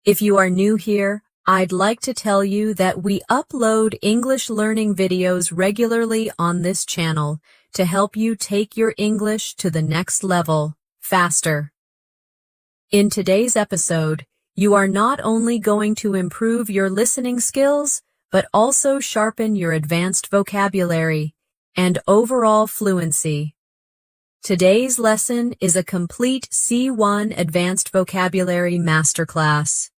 If you are new here, I'd like to tell you that we upload English learning videos regularly on this channel to help you take your English to the next level, faster. In today's episode, you are not only going to improve your listening skills, but also sharpen your advanced vocabulary and overall fluency. Today's lesson is a complete C1 Advanced Vocabulary Masterclass.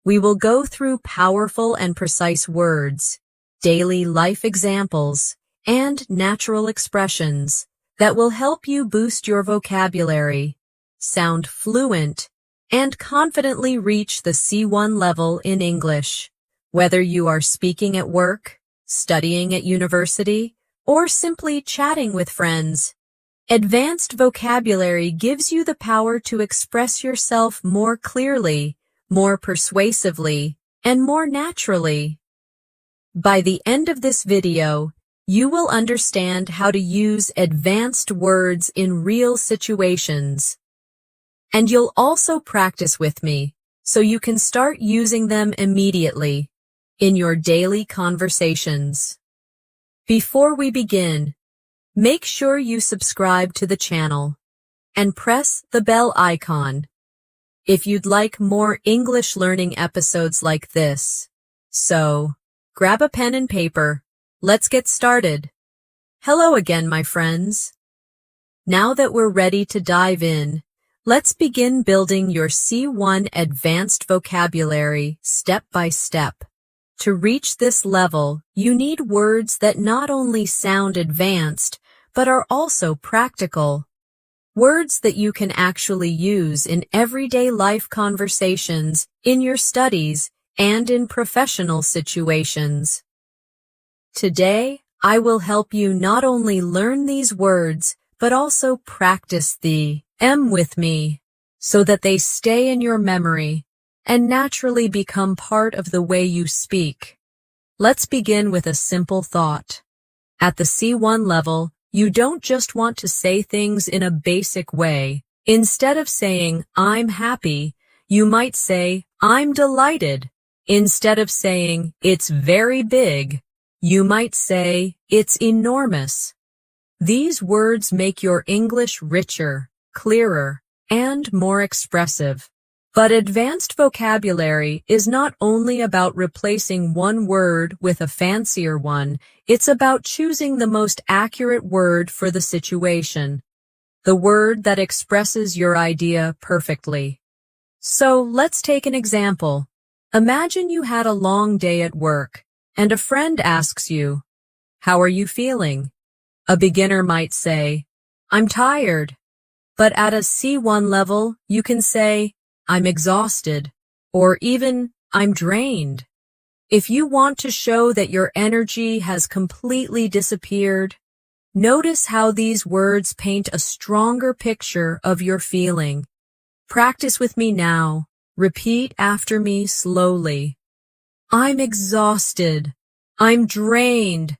We will go through powerful and precise words, daily life examples, and natural expressions that will help you boost your vocabulary, sound fluent, and confidently reach the C1 level in English, whether you are speaking at work, studying at university, or simply chatting with friends. Advanced vocabulary gives you the power to express yourself more clearly, more persuasively, and more naturally. By the end of this video, you will understand how to use advanced words in real situations. And you'll also practice with me, so you can start using them immediately in your daily conversations. Before we begin, make sure you subscribe to the channel and press the bell icon if you'd like more English learning episodes like this. So, grab a pen and paper. Let's get started. Hello again, my friends. Now that we're ready to dive in, let's begin building your C1 advanced vocabulary step by step. To reach this level, you need words that not only sound advanced, but are also practical. Words that you can actually use in everyday life conversations, in your studies, and in professional situations. Today, I will help you not only learn these words, but also practice the M with me, so that they stay in your memory and naturally become part of the way you speak. Let's begin with a simple thought. At the C1 level, you don't just want to say things in a basic way. Instead of saying, I'm happy, you might say, I'm delighted. Instead of saying, it's very big, you might say, it's enormous. These words make your English richer, clearer, and more expressive. But advanced vocabulary is not only about replacing one word with a fancier one, it's about choosing the most accurate word for the situation, the word that expresses your idea perfectly. So let's take an example. Imagine you had a long day at work, and a friend asks you, "How are you feeling?" A beginner might say, "I'm tired." But at a C1 level, you can say, "I'm exhausted," or even, "I'm drained." If you want to show that your energy has completely disappeared, notice how these words paint a stronger picture of your feeling. Practice with me now. Repeat after me slowly. I'm exhausted. I'm drained.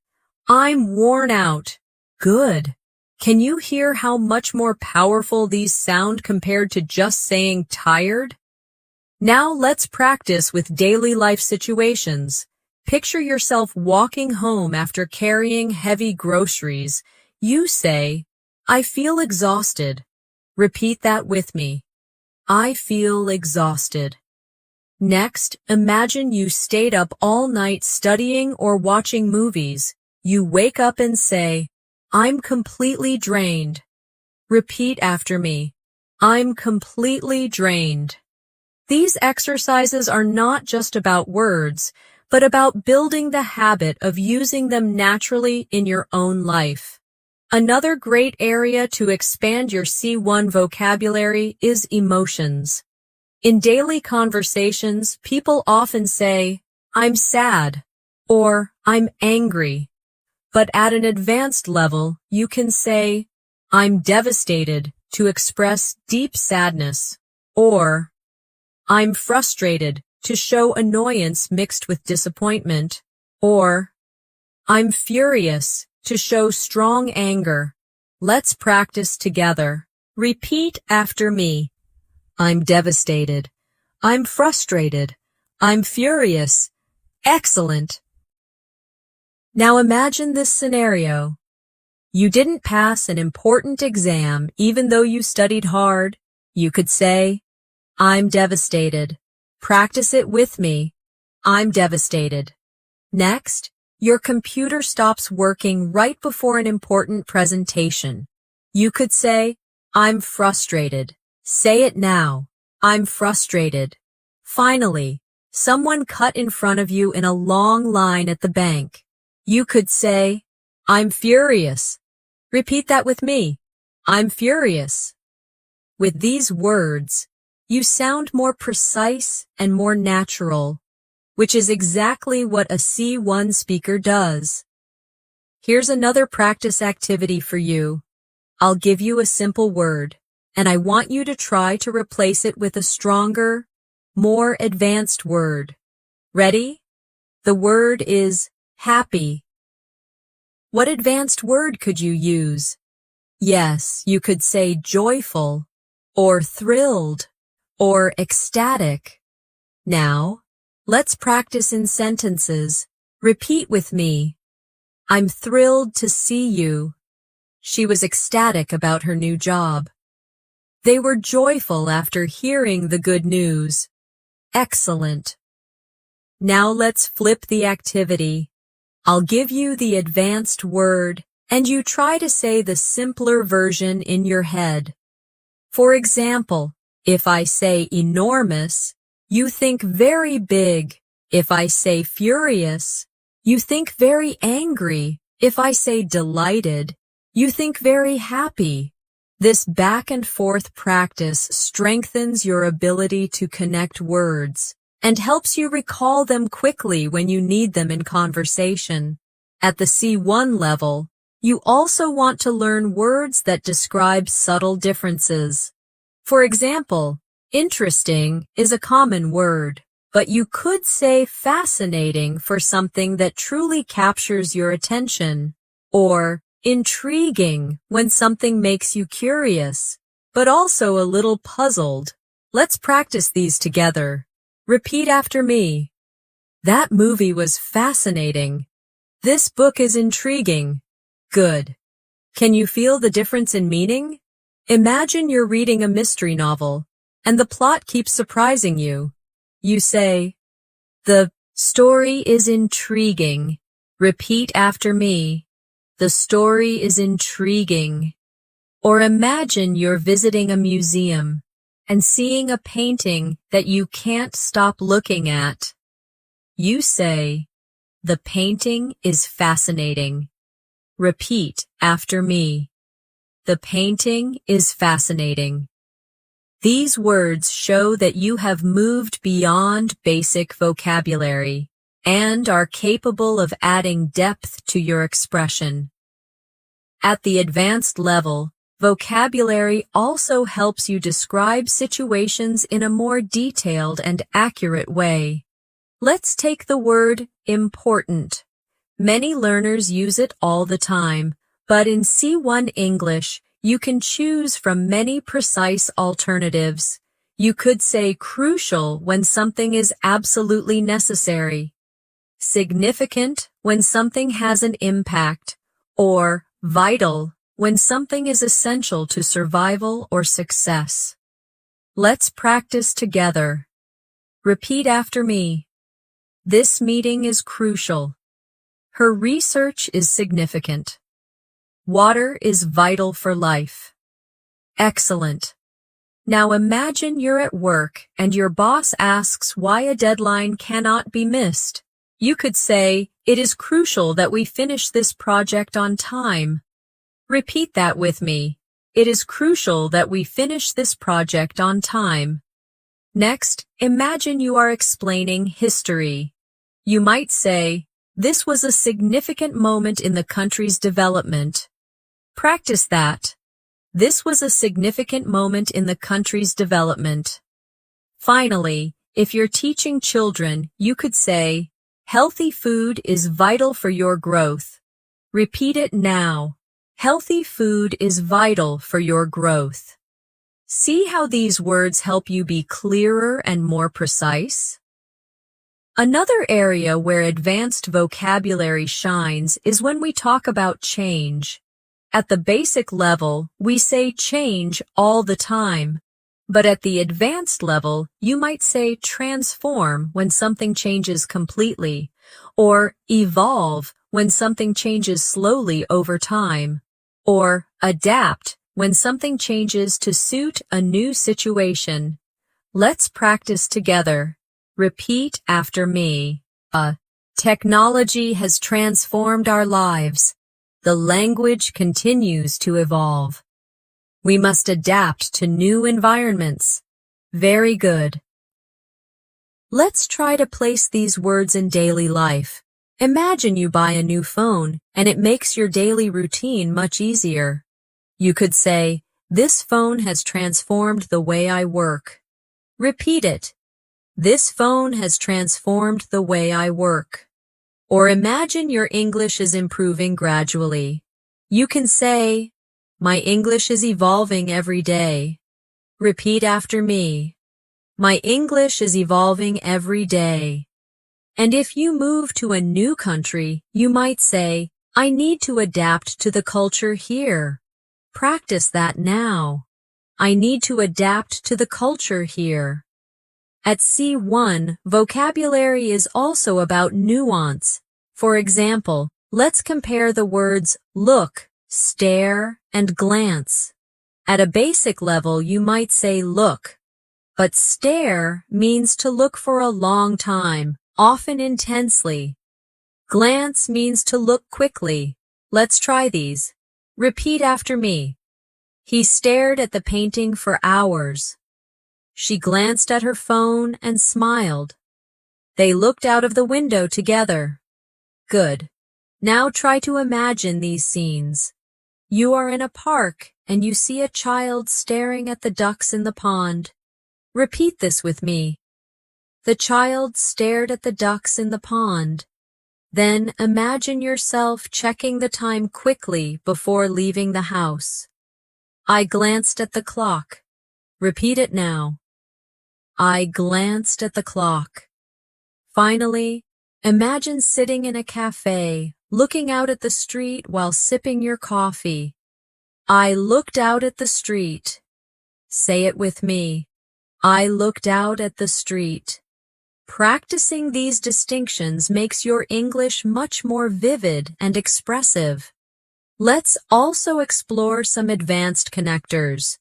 I'm worn out. Good. Can you hear how much more powerful these sound compared to just saying tired? Now let's practice with daily life situations. Picture yourself walking home after carrying heavy groceries. You say, I feel exhausted. Repeat that with me. I feel exhausted. Next, imagine you stayed up all night studying or watching movies. You wake up and say, I'm completely drained. Repeat after me. I'm completely drained. These exercises are not just about words, but about building the habit of using them naturally in your own life. Another great area to expand your C1 vocabulary is emotions. In daily conversations, people often say, I'm sad, or I'm angry. But at an advanced level, you can say, I'm devastated, to express deep sadness, or I'm frustrated, to show annoyance mixed with disappointment, or I'm furious, to show strong anger. Let's practice together. Repeat after me. I'm devastated. I'm frustrated. I'm furious. Excellent. Now imagine this scenario. You didn't pass an important exam even though you studied hard. You could say, I'm devastated. Practice it with me. I'm devastated. Next, your computer stops working right before an important presentation. You could say, I'm frustrated. Say it now. I'm frustrated. Finally, someone cut in front of you in a long line at the bank. You could say, I'm furious. Repeat that with me. I'm furious. With these words, you sound more precise and more natural, which is exactly what a C1 speaker does. Here's another practice activity for you. I'll give you a simple word, and I want you to try to replace it with a stronger, more advanced word. Ready? The word is happy. What advanced word could you use? Yes, you could say joyful, or thrilled, or ecstatic. Now, let's practice in sentences. Repeat with me. I'm thrilled to see you. She was ecstatic about her new job. They were joyful after hearing the good news. Excellent. Now let's flip the activity. I'll give you the advanced word, and you try to say the simpler version in your head. For example, if I say enormous, you think very big. If I say furious, you think very angry. If I say delighted, you think very happy. This back and forth practice strengthens your ability to connect words and helps you recall them quickly when you need them in conversation. At the C1 level, you also want to learn words that describe subtle differences. For example, interesting is a common word, but you could say fascinating for something that truly captures your attention, or intriguing when something makes you curious, but also a little puzzled. Let's practice these together. Repeat after me. That movie was fascinating. This book is intriguing. Good. Can you feel the difference in meaning? Imagine you're reading a mystery novel, and the plot keeps surprising you. You say, the story is intriguing. Repeat after me. The story is intriguing. Or imagine you're visiting a museum and seeing a painting that you can't stop looking at. You say, the painting is fascinating. Repeat after me. The painting is fascinating. These words show that you have moved beyond basic vocabulary and are capable of adding depth to your expression. At the advanced level, vocabulary also helps you describe situations in a more detailed and accurate way. Let's take the word important. Many learners use it all the time, but in C1 English, you can choose from many precise alternatives. You could say crucial when something is absolutely necessary, significant when something has an impact, or vital when something is essential to survival or success. Let's practice together. Repeat after me. This meeting is crucial. Her research is significant. Water is vital for life. Excellent. Now imagine you're at work and your boss asks why a deadline cannot be missed. You could say, it is crucial that we finish this project on time. Repeat that with me. It is crucial that we finish this project on time. Next, imagine you are explaining history. You might say, this was a significant moment in the country's development. Practice that. This was a significant moment in the country's development. Finally, if you're teaching children, you could say, healthy food is vital for your growth. Repeat it now. Healthy food is vital for your growth. See how these words help you be clearer and more precise? Another area where advanced vocabulary shines is when we talk about change. At the basic level, we say change all the time. But at the advanced level, you might say transform when something changes completely, or evolve when something changes slowly over time, or adapt when something changes to suit a new situation. Let's practice together. Repeat after me. Technology has transformed our lives. The language continues to evolve. We must adapt to new environments. Very good. Let's try to place these words in daily life. Imagine you buy a new phone and it makes your daily routine much easier. You could say, "This phone has transformed the way I work." Repeat it. This phone has transformed the way I work. Or imagine your English is improving gradually. You can say, "My English is evolving every day." Repeat after me. My English is evolving every day. And if you move to a new country, you might say, "I need to adapt to the culture here." Practice that now. I need to adapt to the culture here. At C1, vocabulary is also about nuance. For example, let's compare the words look, stare, and glance. At a basic level, you might say look, but stare means to look for a long time, often intensely. Glance means to look quickly. Let's try these. Repeat after me. He stared at the painting for hours. She glanced at her phone and smiled. They looked out of the window together. Good. Now try to imagine these scenes. You are in a park and you see a child staring at the ducks in the pond. Repeat this with me. The child stared at the ducks in the pond. Then imagine yourself checking the time quickly before leaving the house. I glanced at the clock. Repeat it now. I glanced at the clock. Finally, imagine sitting in a cafe, looking out at the street while sipping your coffee. I looked out at the street. Say it with me. I looked out at the street. Practicing these distinctions makes your English much more vivid and expressive. Let's also explore some advanced connectors.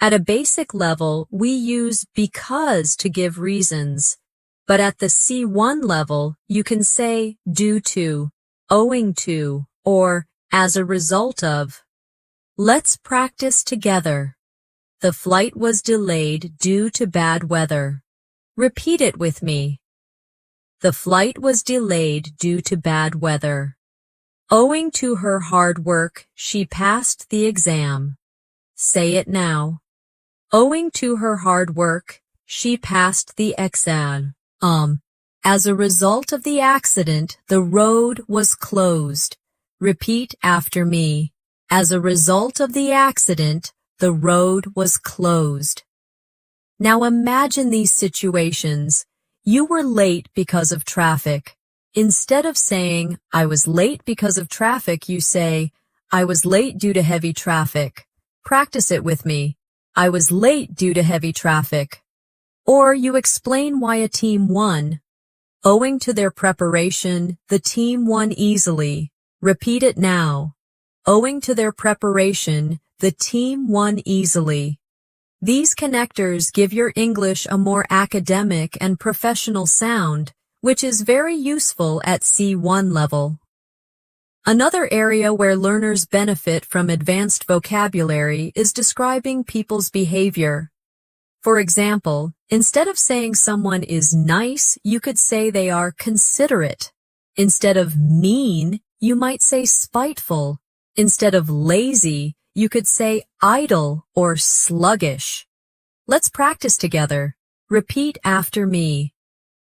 At a basic level, we use because to give reasons. But at the C1 level, you can say due to, owing to, or as a result of. Let's practice together. The flight was delayed due to bad weather. Repeat it with me. The flight was delayed due to bad weather. Owing to her hard work, she passed the exam. Say it now. Owing to her hard work, she passed the exam. As a result of the accident, the road was closed. Repeat after me. As a result of the accident, the road was closed. Now imagine these situations. You were late because of traffic. Instead of saying, "I was late because of traffic," you say, "I was late due to heavy traffic." Practice it with me. I was late due to heavy traffic. Or you explain why a team won. Owing to their preparation, the team won easily. Repeat it now. Owing to their preparation, the team won easily. These connectors give your English a more academic and professional sound, which is very useful at C1 level. Another area where learners benefit from advanced vocabulary is describing people's behavior. For example, instead of saying someone is nice, you could say they are considerate. Instead of mean, you might say spiteful. Instead of lazy, you could say idle or sluggish. Let's practice together. Repeat after me.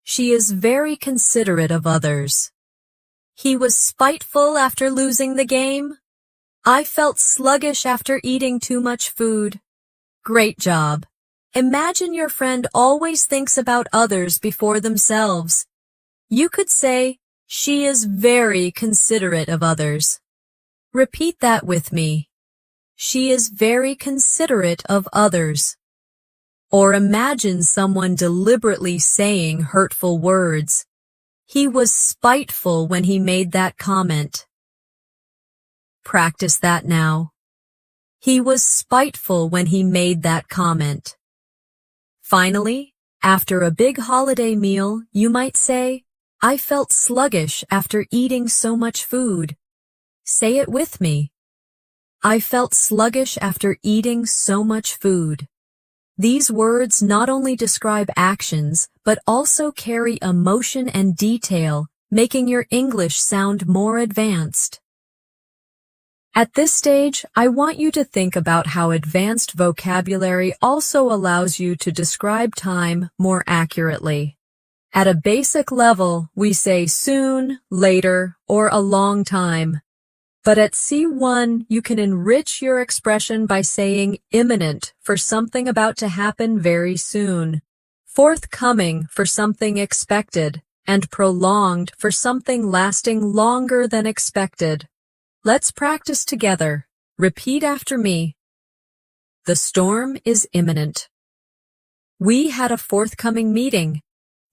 She is very considerate of others. He was spiteful after losing the game. I felt sluggish after eating too much food. Great job. Imagine your friend always thinks about others before themselves. You could say, she is very considerate of others. Repeat that with me. She is very considerate of others. Or imagine someone deliberately saying hurtful words. He was spiteful when he made that comment. Practice that now. He was spiteful when he made that comment. Finally, after a big holiday meal, you might say, I felt sluggish after eating so much food. Say it with me. I felt sluggish after eating so much food. These words not only describe actions, but also carry emotion and detail, making your English sound more advanced. At this stage, I want you to think about how advanced vocabulary also allows you to describe time more accurately. At a basic level, we say soon, later, or a long time. But at C1, you can enrich your expression by saying imminent for something about to happen very soon, forthcoming for something expected, and prolonged for something lasting longer than expected. Let's practice together. Repeat after me. The storm is imminent. We had a forthcoming meeting.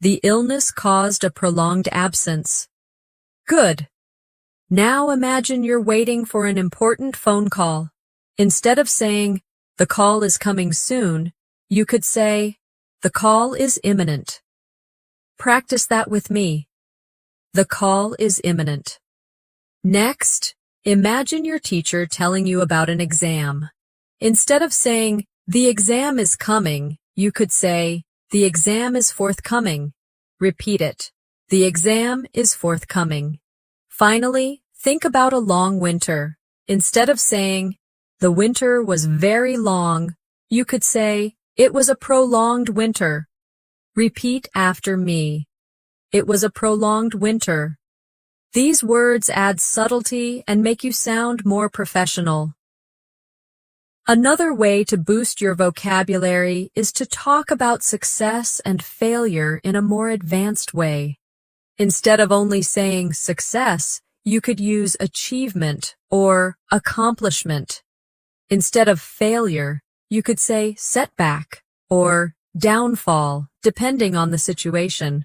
The illness caused a prolonged absence. Good. Now imagine you're waiting for an important phone call. Instead of saying, the call is coming soon, you could say, the call is imminent. Practice that with me. The call is imminent. Next, imagine your teacher telling you about an exam. Instead of saying, the exam is coming, you could say, the exam is forthcoming. Repeat it. The exam is forthcoming. Finally, think about a long winter. Instead of saying, the winter was very long, you could say, it was a prolonged winter. Repeat after me. It was a prolonged winter. These words add subtlety and make you sound more professional. Another way to boost your vocabulary is to talk about success and failure in a more advanced way. Instead of only saying success, you could use achievement or accomplishment. Instead of failure, you could say setback or downfall, depending on the situation.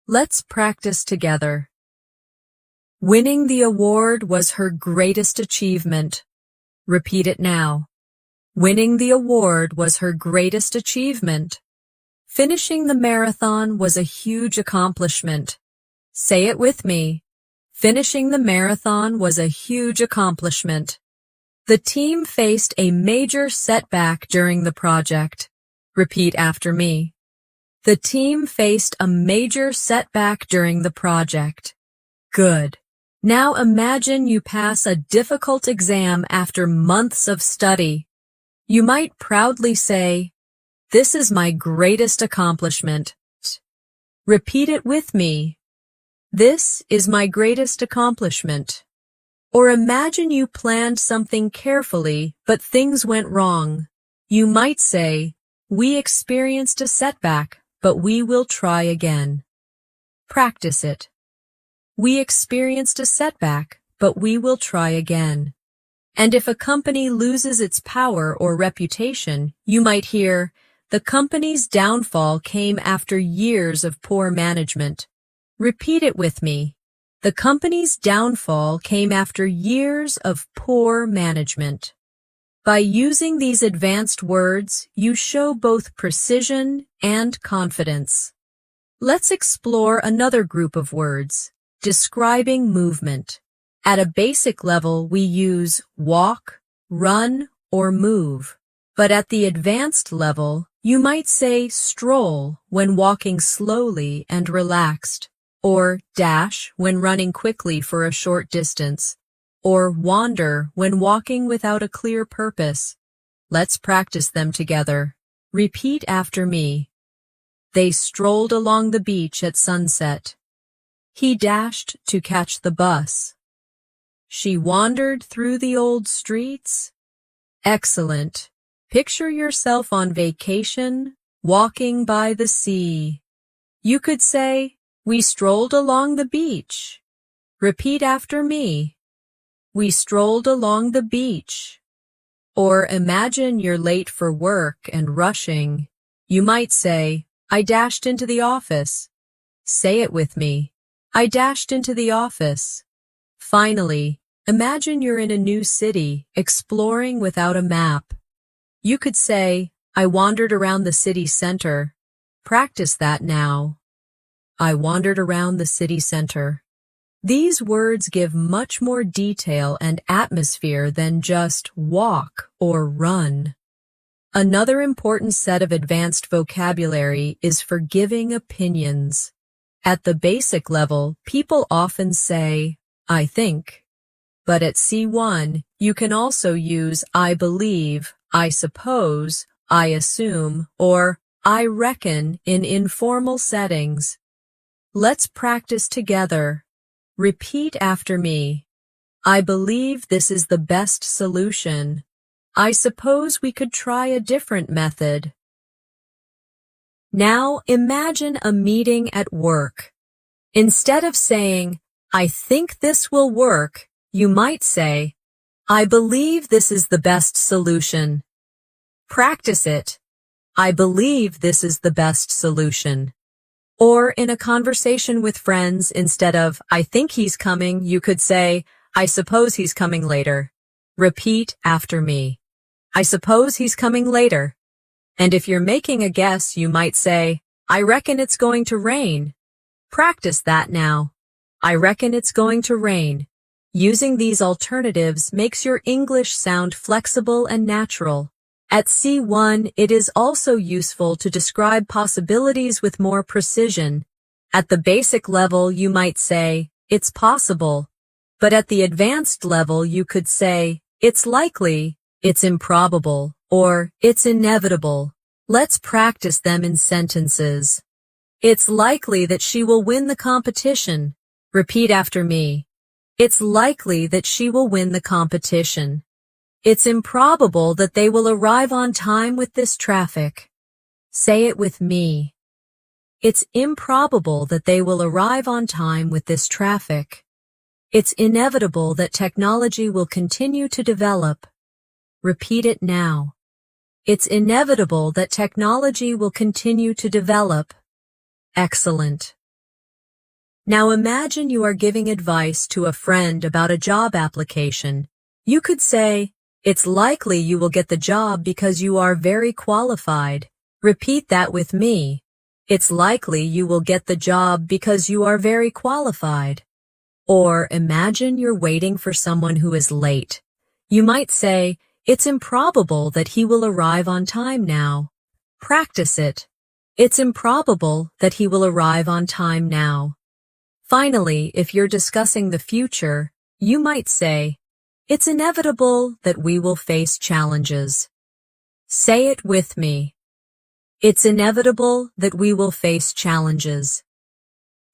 Let's practice together. Winning the award was her greatest achievement. Repeat it now. Winning the award was her greatest achievement. Finishing the marathon was a huge accomplishment. Say it with me. Finishing the marathon was a huge accomplishment. The team faced a major setback during the project. Repeat after me. The team faced a major setback during the project. Good. Now imagine you pass a difficult exam after months of study. You might proudly say, this is my greatest accomplishment. Repeat it with me. This is my greatest accomplishment. Or imagine you planned something carefully, but things went wrong. You might say, we experienced a setback, but we will try again. Practice it. We experienced a setback, but we will try again. And if a company loses its power or reputation, you might hear, the company's downfall came after years of poor management. Repeat it with me. The company's downfall came after years of poor management. By using these advanced words, you show both precision and confidence. Let's explore another group of words. Describing movement. At a basic level, we use walk, run, or move. But at the advanced level, you might say stroll when walking slowly and relaxed, or dash when running quickly for a short distance, or wander when walking without a clear purpose. Let's practice them together. Repeat after me. They strolled along the beach at sunset. He dashed to catch the bus. She wandered through the old streets. Excellent. Picture yourself on vacation, walking by the sea. You could say, We strolled along the beach. Repeat after me. We strolled along the beach. Or imagine you're late for work and rushing. You might say, I dashed into the office. Say it with me. I dashed into the office. Finally, imagine you're in a new city, exploring without a map. You could say, I wandered around the city center. Practice that now. I wandered around the city center. These words give much more detail and atmosphere than just walk or run. Another important set of advanced vocabulary is for giving opinions. At the basic level, people often say, I think. But at C1, you can also use I believe, I suppose, I assume, or I reckon in informal settings. Let's practice together. Repeat after me. I believe this is the best solution. I suppose we could try a different method. Now imagine a meeting at work. Instead of saying, I think this will work, you might say, I believe this is the best solution. Practice it. I believe this is the best solution. Or in a conversation with friends, instead of, I think he's coming, you could say, I suppose he's coming later. Repeat after me. I suppose he's coming later. And if you're making a guess, you might say, I reckon it's going to rain. Practice that now. I reckon it's going to rain. Using these alternatives makes your English sound flexible and natural. At C1, it is also useful to describe possibilities with more precision. At the basic level, you might say, it's possible. But at the advanced level, you could say, it's likely, it's improbable, or it's inevitable. Let's practice them in sentences. It's likely that she will win the competition. Repeat after me. It's likely that she will win the competition. It's improbable that they will arrive on time with this traffic. Say it with me. It's improbable that they will arrive on time with this traffic. It's inevitable that technology will continue to develop. Repeat it now. It's inevitable that technology will continue to develop. Excellent. Now imagine you are giving advice to a friend about a job application. You could say, it's likely you will get the job because you are very qualified. Repeat that with me. It's likely you will get the job because you are very qualified. Or imagine you're waiting for someone who is late. You might say, it's improbable that he will arrive on time now. Practice it. It's improbable that he will arrive on time now. Finally, if you're discussing the future, you might say, it's inevitable that we will face challenges. Say it with me. It's inevitable that we will face challenges.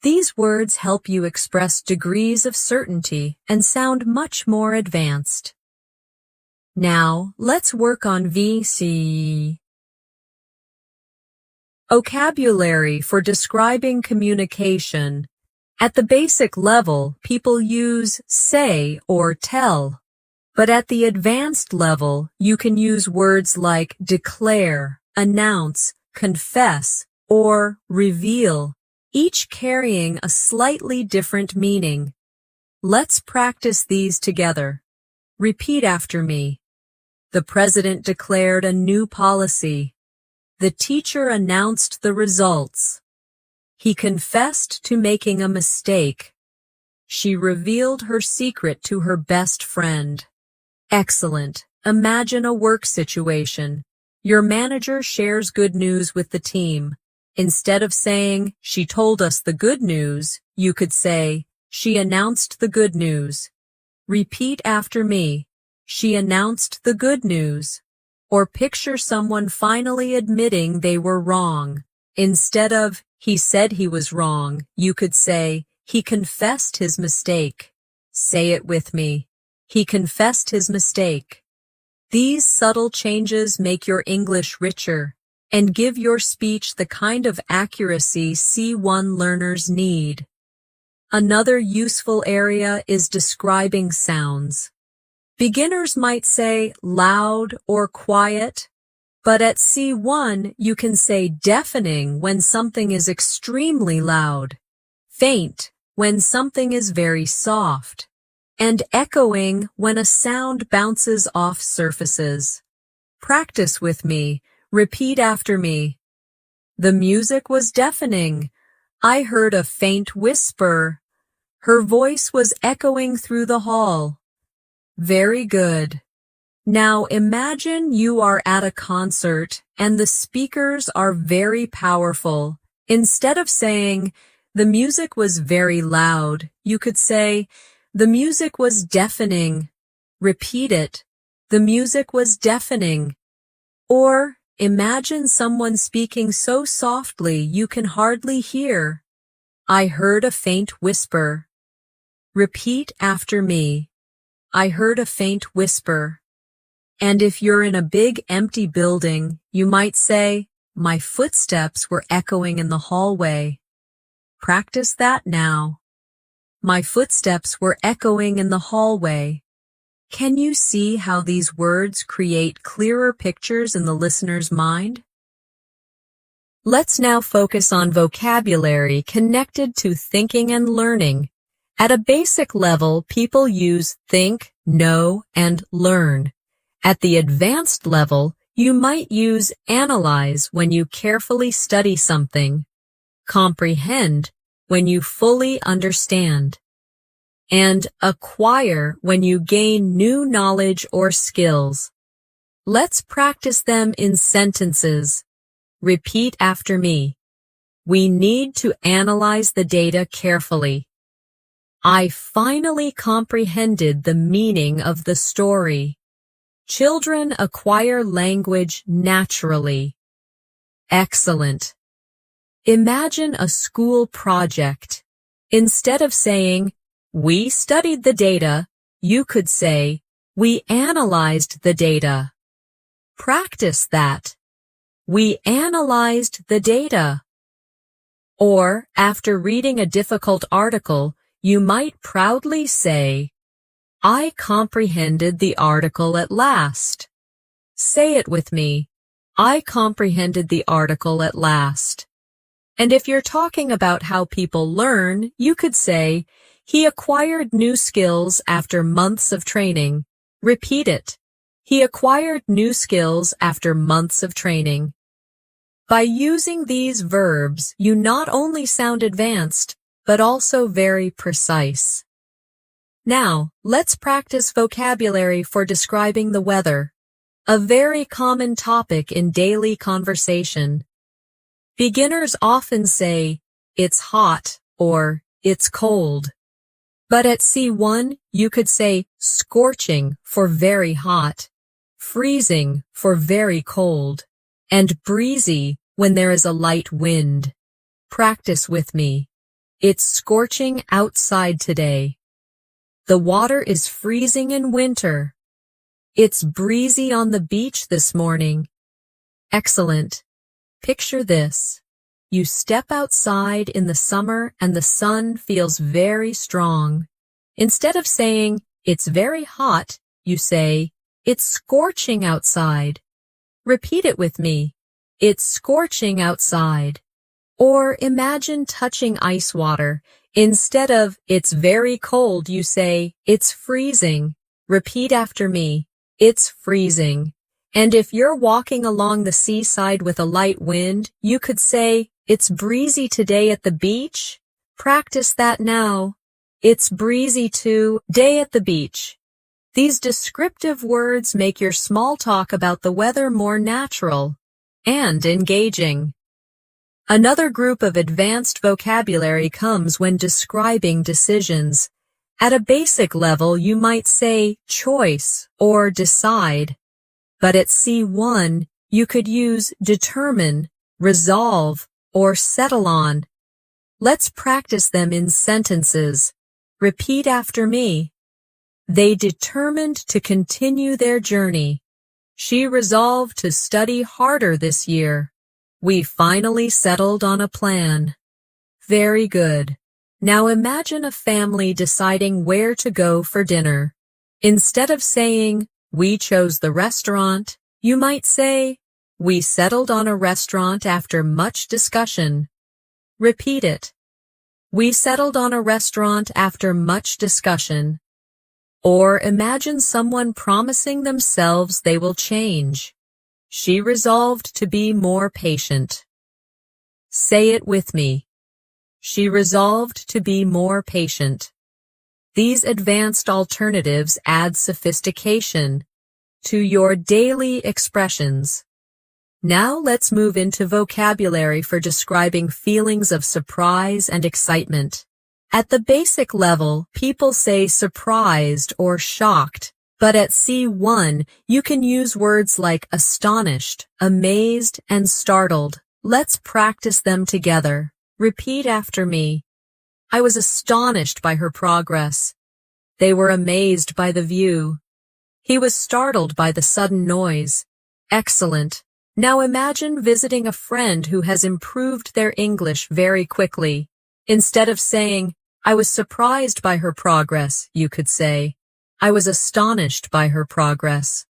These words help you express degrees of certainty and sound much more advanced. Now, let's work on VC. Vocabulary for describing communication. At the basic level, people use say or tell. But at the advanced level, you can use words like declare, announce, confess, or reveal, each carrying a slightly different meaning. Let's practice these together. Repeat after me. The president declared a new policy. The teacher announced the results. He confessed to making a mistake. She revealed her secret to her best friend. Excellent. Imagine a work situation. Your manager shares good news with the team. Instead of saying, she told us the good news, you could say, she announced the good news. Repeat after me. She announced the good news. Or picture someone finally admitting they were wrong. Instead of, he said he was wrong, you could say, he confessed his mistake. Say it with me. He confessed his mistake. These subtle changes make your English richer. and give your speech the kind of accuracy C1 learners need. Another useful area is describing sounds. Beginners might say loud or quiet, but at C1 you can say deafening when something is extremely loud, faint when something is very soft, and echoing when a sound bounces off surfaces. Practice with me. Repeat after me. The music was deafening. I heard a faint whisper. Her voice was echoing through the hall. Very good. Now imagine you are at a concert and the speakers are very powerful. Instead of saying, the music was very loud, you could say, the music was deafening. Repeat it. The music was deafening. Or, imagine someone speaking so softly you can hardly hear. I heard a faint whisper. Repeat after me. I heard a faint whisper. And if you're in a big empty building, you might say, my footsteps were echoing in the hallway. Practice that now. My footsteps were echoing in the hallway. Can you see how these words create clearer pictures in the listener's mind? Let's now focus on vocabulary connected to thinking and learning. At a basic level, people use think, know, and learn. At the advanced level, you might use analyze when you carefully study something, comprehend when you fully understand, and acquire when you gain new knowledge or skills. Let's practice them in sentences. Repeat after me. We need to analyze the data carefully. I finally comprehended the meaning of the story. Children acquire language naturally. Excellent. Imagine a school project. Instead of saying, we studied the data, you could say, we analyzed the data. Practice that. We analyzed the data. Or, after reading a difficult article, you might proudly say, I comprehended the article at last. Say it with me. I comprehended the article at last. And if you're talking about how people learn, you could say, he acquired new skills after months of training. Repeat it. He acquired new skills after months of training. By using these verbs, you not only sound advanced, but also very precise. Now, let's practice vocabulary for describing the weather, a very common topic in daily conversation. Beginners often say, it's hot or it's cold. But at C1, you could say scorching for very hot, freezing for very cold, and breezy when there is a light wind. Practice with me. It's scorching outside today. The water is freezing in winter. It's breezy on the beach this morning. Excellent. Picture this. You step outside in the summer and the sun feels very strong. Instead of saying, it's very hot, you say, it's scorching outside. Repeat it with me. It's scorching outside. Or imagine touching ice water. Instead of, it's very cold, you say, it's freezing. Repeat after me. It's freezing. And if you're walking along the seaside with a light wind, you could say, it's breezy today at the beach. Practice that now. It's breezy today at the beach. These descriptive words make your small talk about the weather more natural and engaging. Another group of advanced vocabulary comes when describing decisions. At a basic level, you might say choice or decide. But at C1, you could use determine, resolve, or settle on. Let's practice them in sentences. Repeat after me. They determined to continue their journey. She resolved to study harder this year. We finally settled on a plan. Very good. Now imagine a family deciding where to go for dinner. Instead of saying, we chose the restaurant, you might say, we settled on a restaurant after much discussion. Repeat it. We settled on a restaurant after much discussion. Or imagine someone promising themselves they will change. She resolved to be more patient. Say it with me. She resolved to be more patient. These advanced alternatives add sophistication to your daily expressions. Now let's move into vocabulary for describing feelings of surprise and excitement. At the basic level, people say surprised or shocked, but at C1, you can use words like astonished, amazed, and startled. Let's practice them together. Repeat after me. I was astonished by her progress. They were amazed by the view. He was startled by the sudden noise. Excellent. Now imagine visiting a friend who has improved their English very quickly. Instead of saying, I was surprised by her progress, you could say, I was astonished by her progress.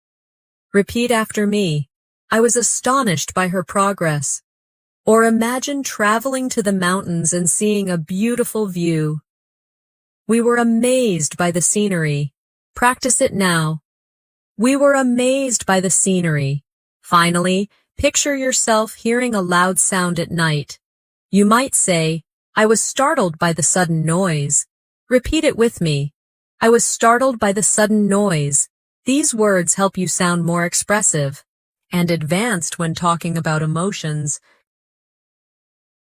Repeat after me. I was astonished by her progress. Or imagine traveling to the mountains and seeing a beautiful view. We were amazed by the scenery. Practice it now. We were amazed by the scenery. Finally, picture yourself hearing a loud sound at night. You might say, I was startled by the sudden noise. Repeat it with me. I was startled by the sudden noise. These words help you sound more expressive and advanced when talking about emotions.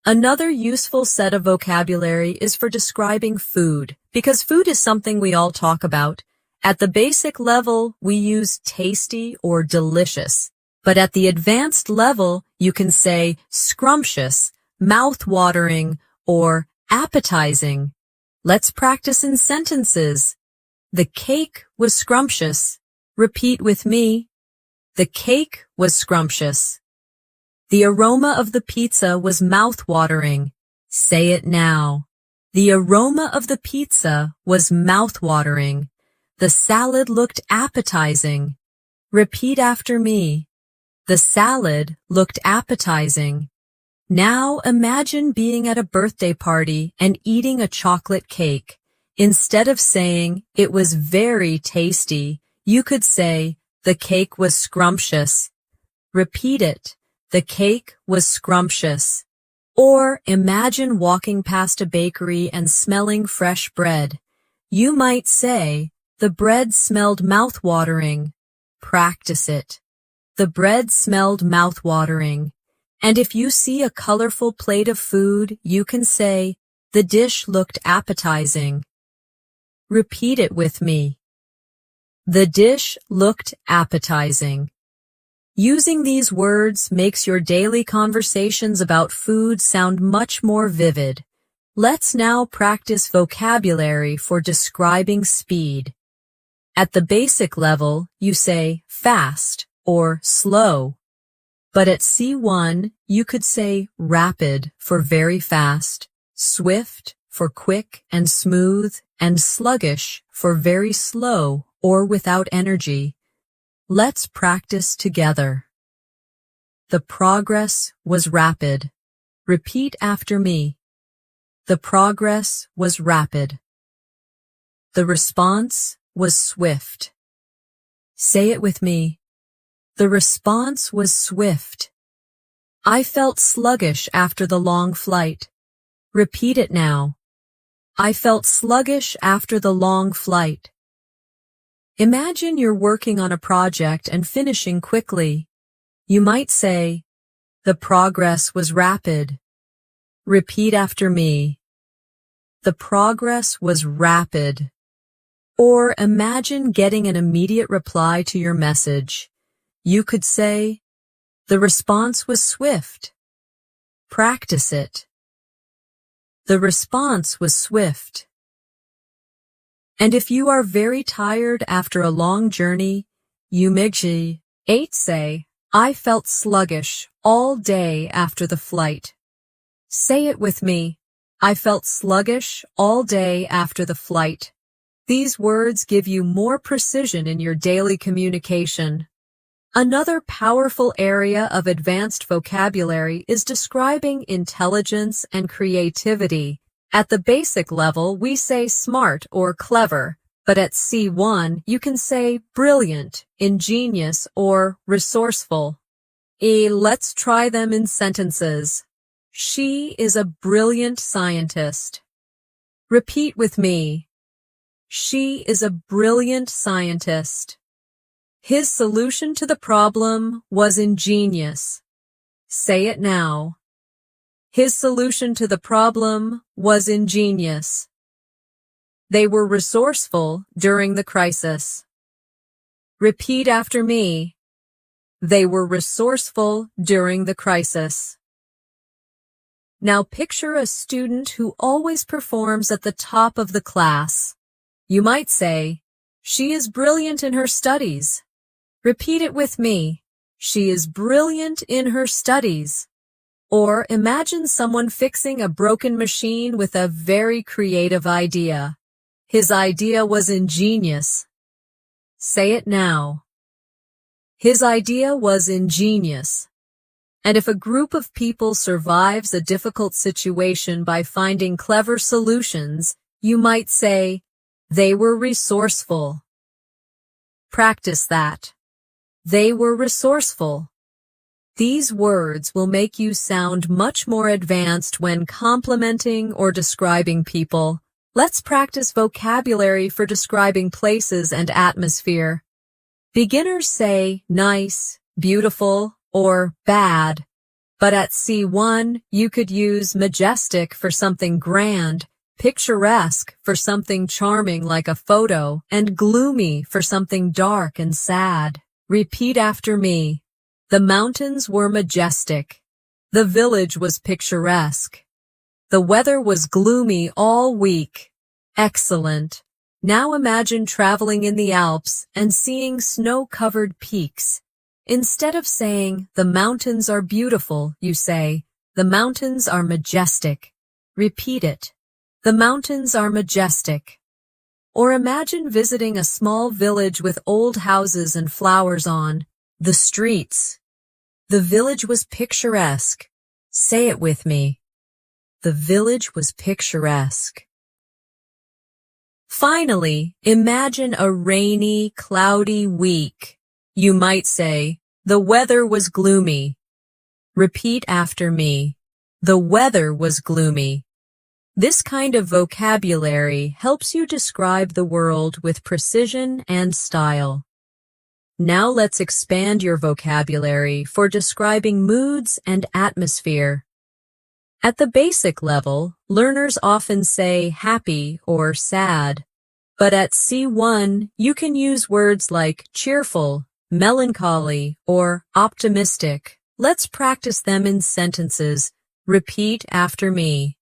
Another useful set of vocabulary is for describing food, because food is something we all talk about. At the basic level, we use tasty or delicious. But at the advanced level, you can say scrumptious, mouth-watering, or appetizing. Let's practice in sentences. The cake was scrumptious. Repeat with me. The cake was scrumptious. The aroma of the pizza was mouth-watering. Say it now. The aroma of the pizza was mouth-watering. The salad looked appetizing. Repeat after me. The salad looked appetizing. Now imagine being at a birthday party and eating a chocolate cake. Instead of saying, it was very tasty, you could say, the cake was scrumptious. Repeat it. The cake was scrumptious. Or imagine walking past a bakery and smelling fresh bread. You might say, the bread smelled mouth-watering. Practice it. The bread smelled mouth-watering. And if you see a colorful plate of food, you can say, the dish looked appetizing. Repeat it with me. The dish looked appetizing. Using these words makes your daily conversations about food sound much more vivid. Let's now practice vocabulary for describing speed. At the basic level, you say fast or slow. But at C1, you could say rapid for very fast, swift for quick and smooth, and sluggish for very slow or without energy. Let's practice together. The progress was rapid. Repeat after me. The progress was rapid. The response was swift. Say it with me. The response was swift. I felt sluggish after the long flight. Repeat it now. I felt sluggish after the long flight. Imagine you're working on a project and finishing quickly. You might say, the progress was rapid. Repeat after me. The progress was rapid. Or imagine getting an immediate reply to your message. You could say, the response was swift. Practice it. The response was swift. And if you are very tired after a long journey, you may say, I felt sluggish all day after the flight. Say it with me. I felt sluggish all day after the flight. These words give you more precision in your daily communication. Another powerful area of advanced vocabulary is describing intelligence and creativity. At the basic level, we say smart or clever, but at C1, you can say brilliant, ingenious, or resourceful. Let's try them in sentences. She is a brilliant scientist. Repeat with me. She is a brilliant scientist. His solution to the problem was ingenious. Say it now. His solution to the problem was ingenious. They were resourceful during the crisis. Repeat after me. They were resourceful during the crisis. Now picture a student who always performs at the top of the class. You might say, she is brilliant in her studies. Repeat it with me. She is brilliant in her studies. Or imagine someone fixing a broken machine with a very creative idea. His idea was ingenious. Say it now. His idea was ingenious. And if a group of people survives a difficult situation by finding clever solutions, you might say, they were resourceful. Practice that. They were resourceful. These words will make you sound much more advanced when complimenting or describing people. Let's practice vocabulary for describing places and atmosphere. Beginners say nice, beautiful, or bad. But at C1, you could use majestic for something grand, picturesque for something charming like a photo, and gloomy for something dark and sad. Repeat after me. The mountains were majestic. The village was picturesque. The weather was gloomy all week. Excellent. Now imagine traveling in the Alps and seeing snow-covered peaks. Instead of saying, the mountains are beautiful, you say, the mountains are majestic. Repeat it. The mountains are majestic. Or imagine visiting a small village with old houses and flowers on the streets. The village was picturesque. Say it with me. The village was picturesque. Finally, imagine a rainy, cloudy week. You might say, the weather was gloomy. Repeat after me. The weather was gloomy. This kind of vocabulary helps you describe the world with precision and style. Now let's expand your vocabulary for describing moods and atmosphere. At the basic level, learners often say happy or sad. But at C1, you can use words like cheerful, melancholy, or optimistic. Let's practice them in sentences. Repeat after me.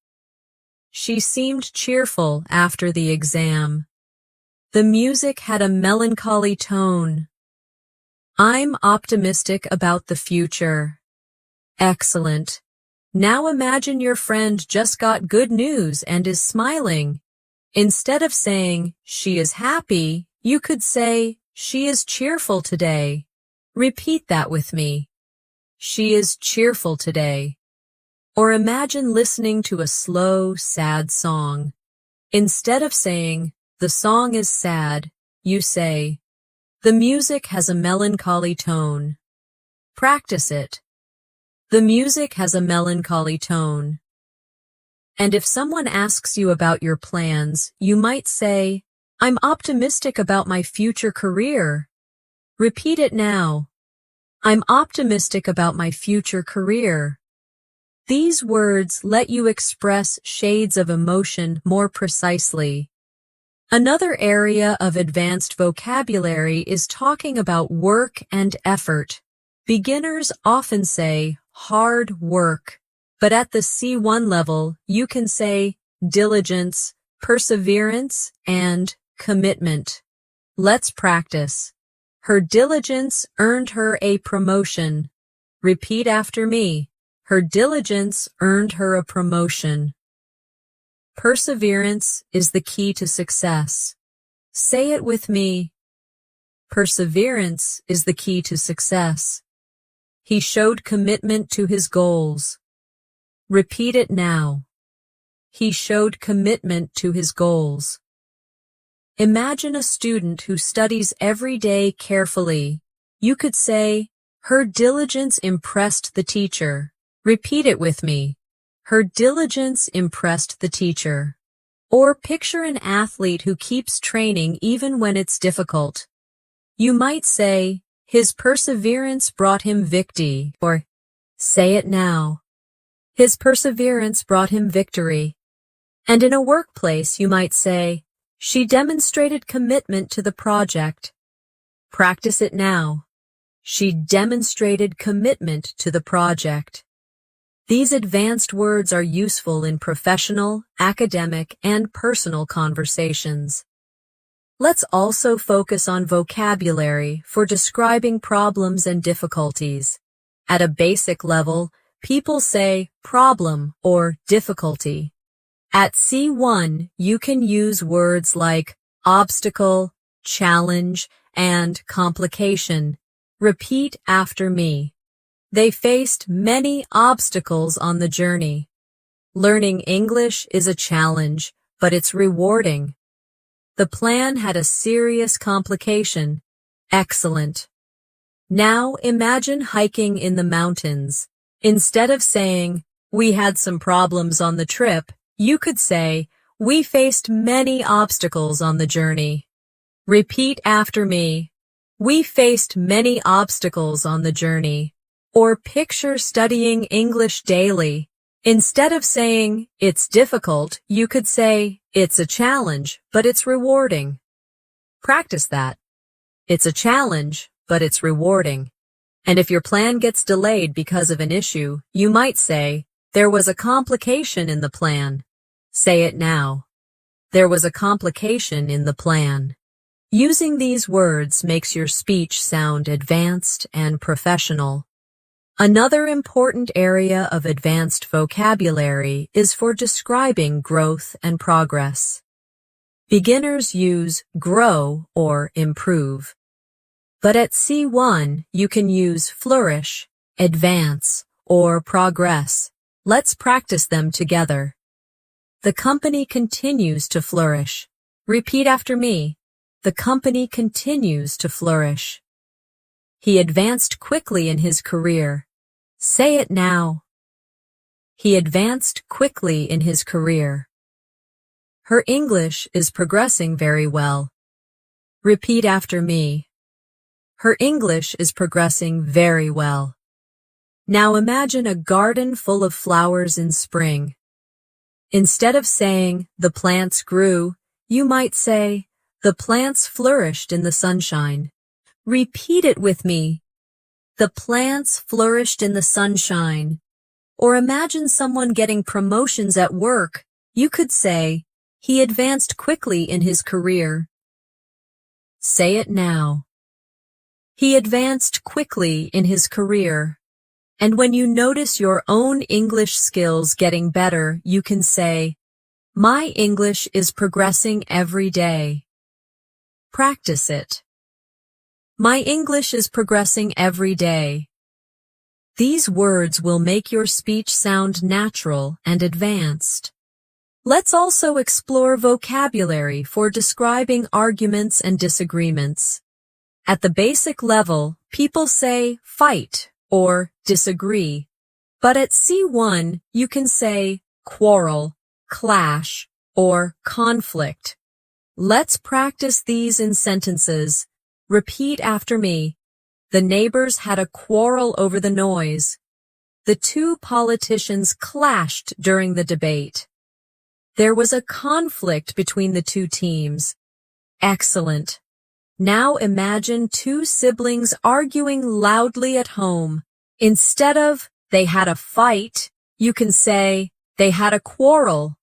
She seemed cheerful after the exam. The music had a melancholy tone. I'm optimistic about the future. Excellent. Now imagine your friend just got good news and is smiling. Instead of saying, she is happy, you could say, she is cheerful today. Repeat that with me. She is cheerful today. Or imagine listening to a slow, sad song. Instead of saying, the song is sad, you say, the music has a melancholy tone. Practice it. The music has a melancholy tone. And if someone asks you about your plans, you might say, I'm optimistic about my future career. Repeat it now. I'm optimistic about my future career. These words let you express shades of emotion more precisely. Another area of advanced vocabulary is talking about work and effort. Beginners often say hard work, but at the C1 level, you can say diligence, perseverance, and commitment. Let's practice. Her diligence earned her a promotion. Repeat after me. Her diligence earned her a promotion. Perseverance is the key to success. Say it with me. Perseverance is the key to success. He showed commitment to his goals. Repeat it now. He showed commitment to his goals. Imagine a student who studies every day carefully. You could say, her diligence impressed the teacher. Repeat it with me. Her diligence impressed the teacher. Or picture an athlete who keeps training even when it's difficult. You might say, his perseverance brought him victory, or say it now. His perseverance brought him victory. And in a workplace, you might say, she demonstrated commitment to the project. Practice it now. She demonstrated commitment to the project. These advanced words are useful in professional, academic, and personal conversations. Let's also focus on vocabulary for describing problems and difficulties. At a basic level, people say problem or difficulty. At C1, you can use words like obstacle, challenge, and complication. Repeat after me. They faced many obstacles on the journey. Learning English is a challenge, but it's rewarding. The plan had a serious complication. Excellent. Now imagine hiking in the mountains. Instead of saying, we had some problems on the trip, you could say, we faced many obstacles on the journey. Repeat after me. We faced many obstacles on the journey. Or picture studying English daily. Instead of saying, it's difficult, you could say, it's a challenge, but it's rewarding. Practice that. It's a challenge, but it's rewarding. And if your plan gets delayed because of an issue, you might say, there was a complication in the plan. Say it now. There was a complication in the plan. Using these words makes your speech sound advanced and professional. Another important area of advanced vocabulary is for describing growth and progress. Beginners use grow or improve. But at C1, you can use flourish, advance, or progress. Let's practice them together. The company continues to flourish. Repeat after me. The company continues to flourish. He advanced quickly in his career. Say it now. He advanced quickly in his career. Her English is progressing very well. Repeat after me. Her English is progressing very well. Now imagine a garden full of flowers in spring. Instead of saying, the plants grew, you might say, the plants flourished in the sunshine. Repeat it with me. The plants flourished in the sunshine. Or imagine someone getting promotions at work. You could say, he advanced quickly in his career. Say it now. He advanced quickly in his career. And when you notice your own English skills getting better, you can say, my English is progressing every day. Practice it. My English is progressing every day. These words will make your speech sound natural and advanced. Let's also explore vocabulary for describing arguments and disagreements. At the basic level, people say fight or disagree. But at C1, you can say quarrel, clash, or conflict. Let's practice these in sentences. Repeat after me. The neighbors had a quarrel over the noise. The two politicians clashed during the debate. There was a conflict between the two teams. Excellent. Now imagine two siblings arguing loudly at home. Instead of, they had a fight, you can say, they had a quarrel.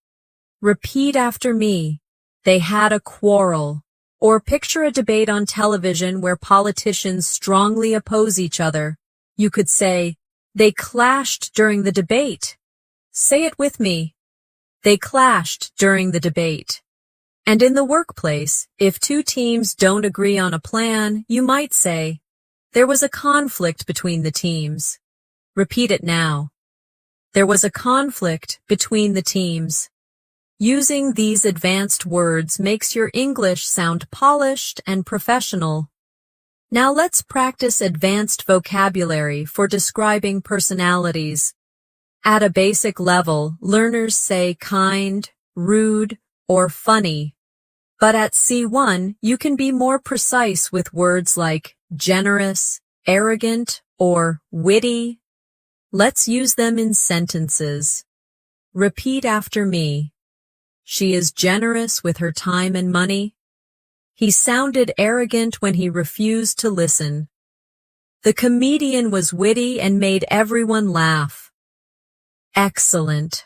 Repeat after me. They had a quarrel. Or picture a debate on television where politicians strongly oppose each other. You could say, They clashed during the debate. Say it with me. They clashed during the debate. And in the workplace, if two teams don't agree on a plan, you might say, there was a conflict between the teams. Repeat it now. There was a conflict between the teams. Using these advanced words makes your English sound polished and professional. Now let's practice advanced vocabulary for describing personalities. At a basic level, learners say kind, rude, or funny. But at C1, you can be more precise with words like generous, arrogant, or witty. Let's use them in sentences. Repeat after me. She is generous with her time and money. He sounded arrogant when he refused to listen. The comedian was witty and made everyone laugh. Excellent.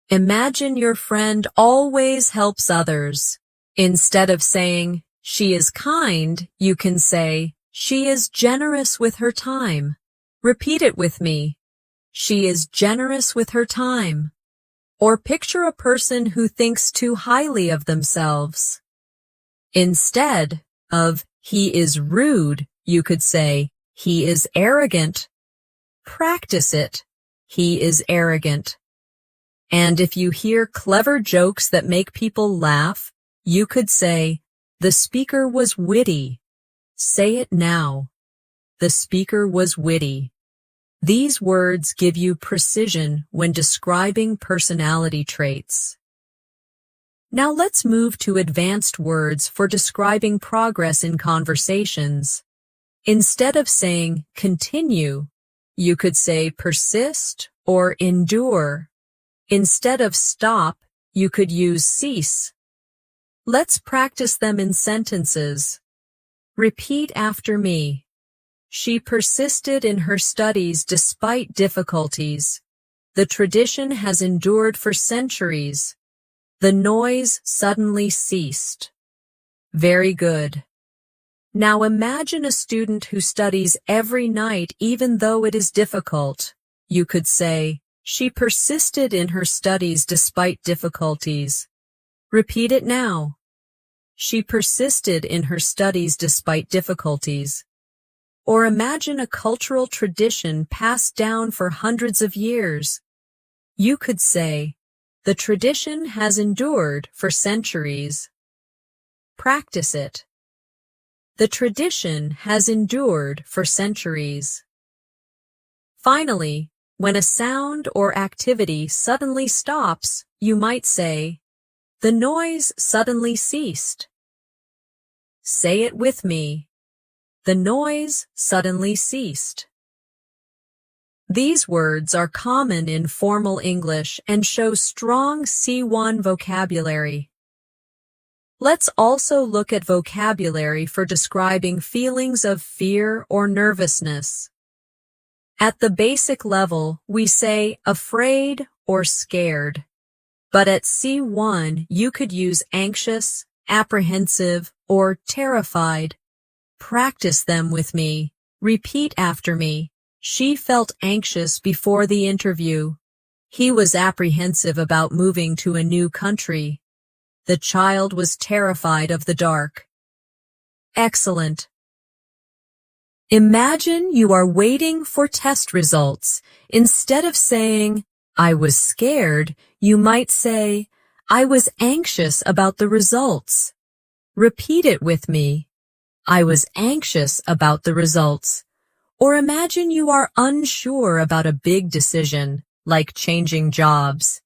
Imagine your friend always helps others. Instead of saying, she is kind, you can say, she is generous with her time. Repeat it with me. She is generous with her time. Or picture a person who thinks too highly of themselves. Instead of, he is rude, you could say, he is arrogant. Practice it. He is arrogant. And if you hear clever jokes that make people laugh, you could say, the speaker was witty. Say it now. The speaker was witty. These words give you precision when describing personality traits. Now let's move to advanced words for describing progress in conversations. Instead of saying continue, you could say persist or endure. Instead of stop, you could use cease. Let's practice them in sentences. Repeat after me. She persisted in her studies despite difficulties. The tradition has endured for centuries. The noise suddenly ceased. Very good. Now imagine a student who studies every night even though it is difficult. You could say, she persisted in her studies despite difficulties. Repeat it now. She persisted in her studies despite difficulties. Or imagine a cultural tradition passed down for hundreds of years. You could say, the tradition has endured for centuries. Practice it. The tradition has endured for centuries. Finally, when a sound or activity suddenly stops, you might say, the noise suddenly ceased. Say it with me. The noise suddenly ceased. These words are common in formal English and show strong C1 vocabulary. Let's also look at vocabulary for describing feelings of fear or nervousness. At the basic level, we say afraid or scared. But at C1, you could use anxious, apprehensive, or terrified. Practice them with me. Repeat after me. She felt anxious before the interview. He was apprehensive about moving to a new country. The child was terrified of the dark. Excellent. Imagine you are waiting for test results. Instead of saying, I was scared, you might say, I was anxious about the results. Repeat it with me. I was anxious about the results. Or imagine you are unsure about a big decision, like changing jobs.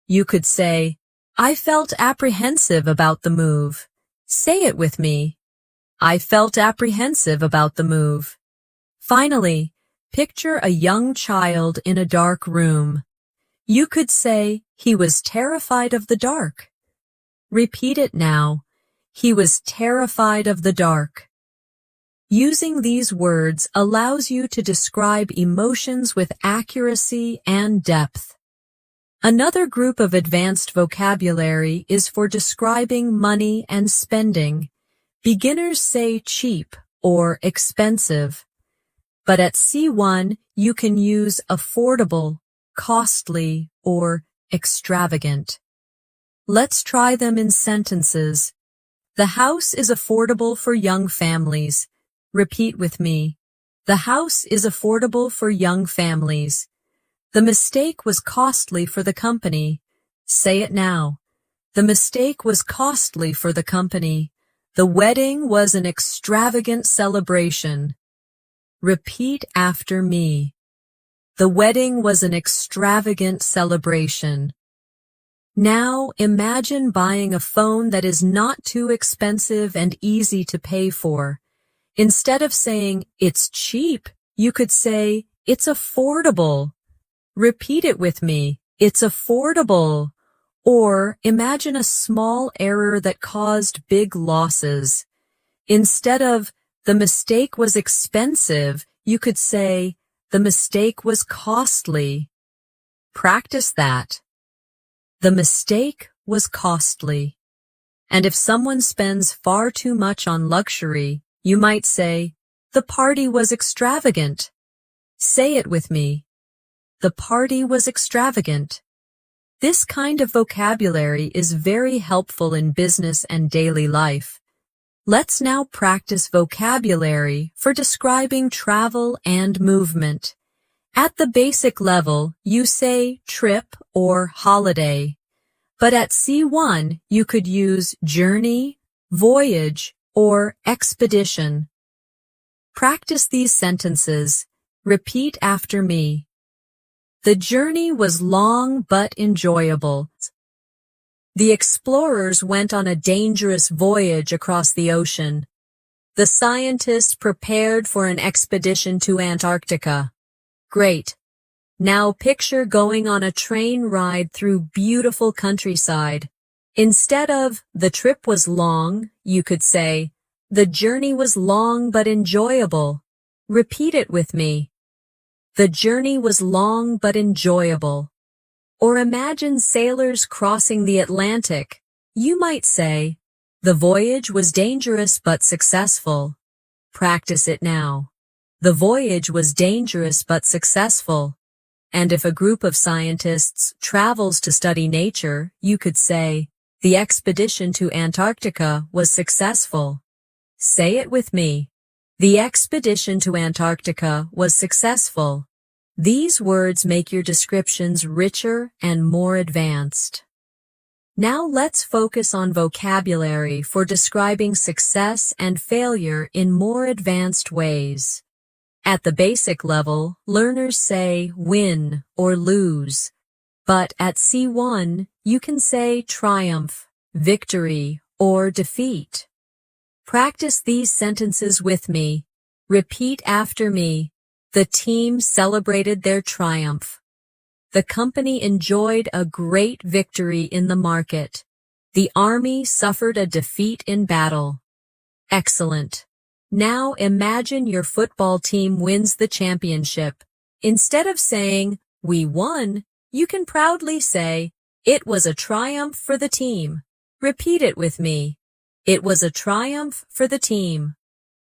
You could say, I felt apprehensive about the move. Say it with me. I felt apprehensive about the move. Finally, picture a young child in a dark room. You could say, he was terrified of the dark. Repeat it now. He was terrified of the dark. Using these words allows you to describe emotions with accuracy and depth. Another group of advanced vocabulary is for describing money and spending. Beginners say cheap or expensive. But at C1, you can use affordable, costly, or extravagant. Let's try them in sentences. The house is affordable for young families. Repeat with me. The house is affordable for young families. The mistake was costly for the company. Say it now. The mistake was costly for the company. The wedding was an extravagant celebration. Repeat after me. The wedding was an extravagant celebration. Now imagine buying a phone that is not too expensive and easy to pay for. Instead of saying, it's cheap, you could say, it's affordable. Repeat it with me. It's affordable. Or imagine a small error that caused big losses. Instead of, the mistake was expensive, you could say, the mistake was costly. Practice that. The mistake was costly. And if someone spends far too much on luxury, you might say, the party was extravagant. Say it with me. The party was extravagant. This kind of vocabulary is very helpful in business and daily life. Let's now practice vocabulary for describing travel and movement. At the basic level, you say trip or holiday. But at C1, you could use journey, voyage, or expedition. Practice these sentences. Repeat after me. The journey was long but enjoyable. The explorers went on a dangerous voyage across the ocean. The scientists prepared for an expedition to Antarctica. Great. Now picture going on a train ride through beautiful countryside. Instead of, the trip was long, you could say, the journey was long but enjoyable. Repeat it with me. The journey was long but enjoyable. Or imagine sailors crossing the Atlantic. You might say, the voyage was dangerous but successful. Practice it now. The voyage was dangerous but successful. And if a group of scientists travels to study nature, you could say, the expedition to Antarctica was successful. Say it with me. The expedition to Antarctica was successful. These words make your descriptions richer and more advanced. Now let's focus on vocabulary for describing success and failure in more advanced ways. At the basic level, learners say win or lose. But at C1, you can say triumph, victory, or defeat. Practice these sentences with me. Repeat after me. The team celebrated their triumph. The company enjoyed a great victory in the market. The army suffered a defeat in battle. Excellent. Now imagine your football team wins the championship. Instead of saying, we won, you can proudly say, it was a triumph for the team. Repeat it with me. It was a triumph for the team.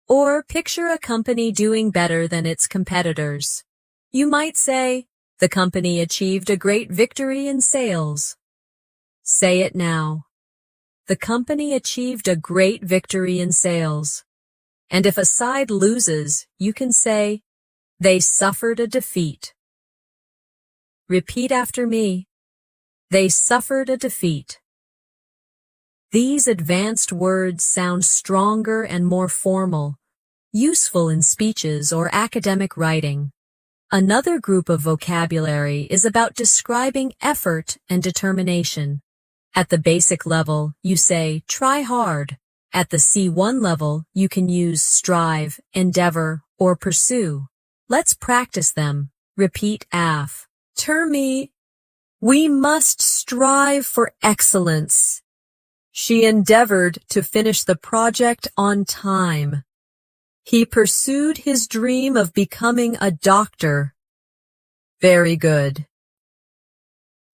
Or picture a company doing better than its competitors. You might say, the company achieved a great victory in sales. Say it now. The company achieved a great victory in sales. And if a side loses, you can say, they suffered a defeat. Repeat after me. They suffered a defeat. These advanced words sound stronger and more formal, useful in speeches or academic writing. Another group of vocabulary is about describing effort and determination. At the basic level, you say try hard. At the C1 level, you can use strive, endeavor, or pursue. Let's practice them. Repeat after me. We must strive for excellence. She endeavored to finish the project on time. He pursued his dream of becoming a doctor. Very good.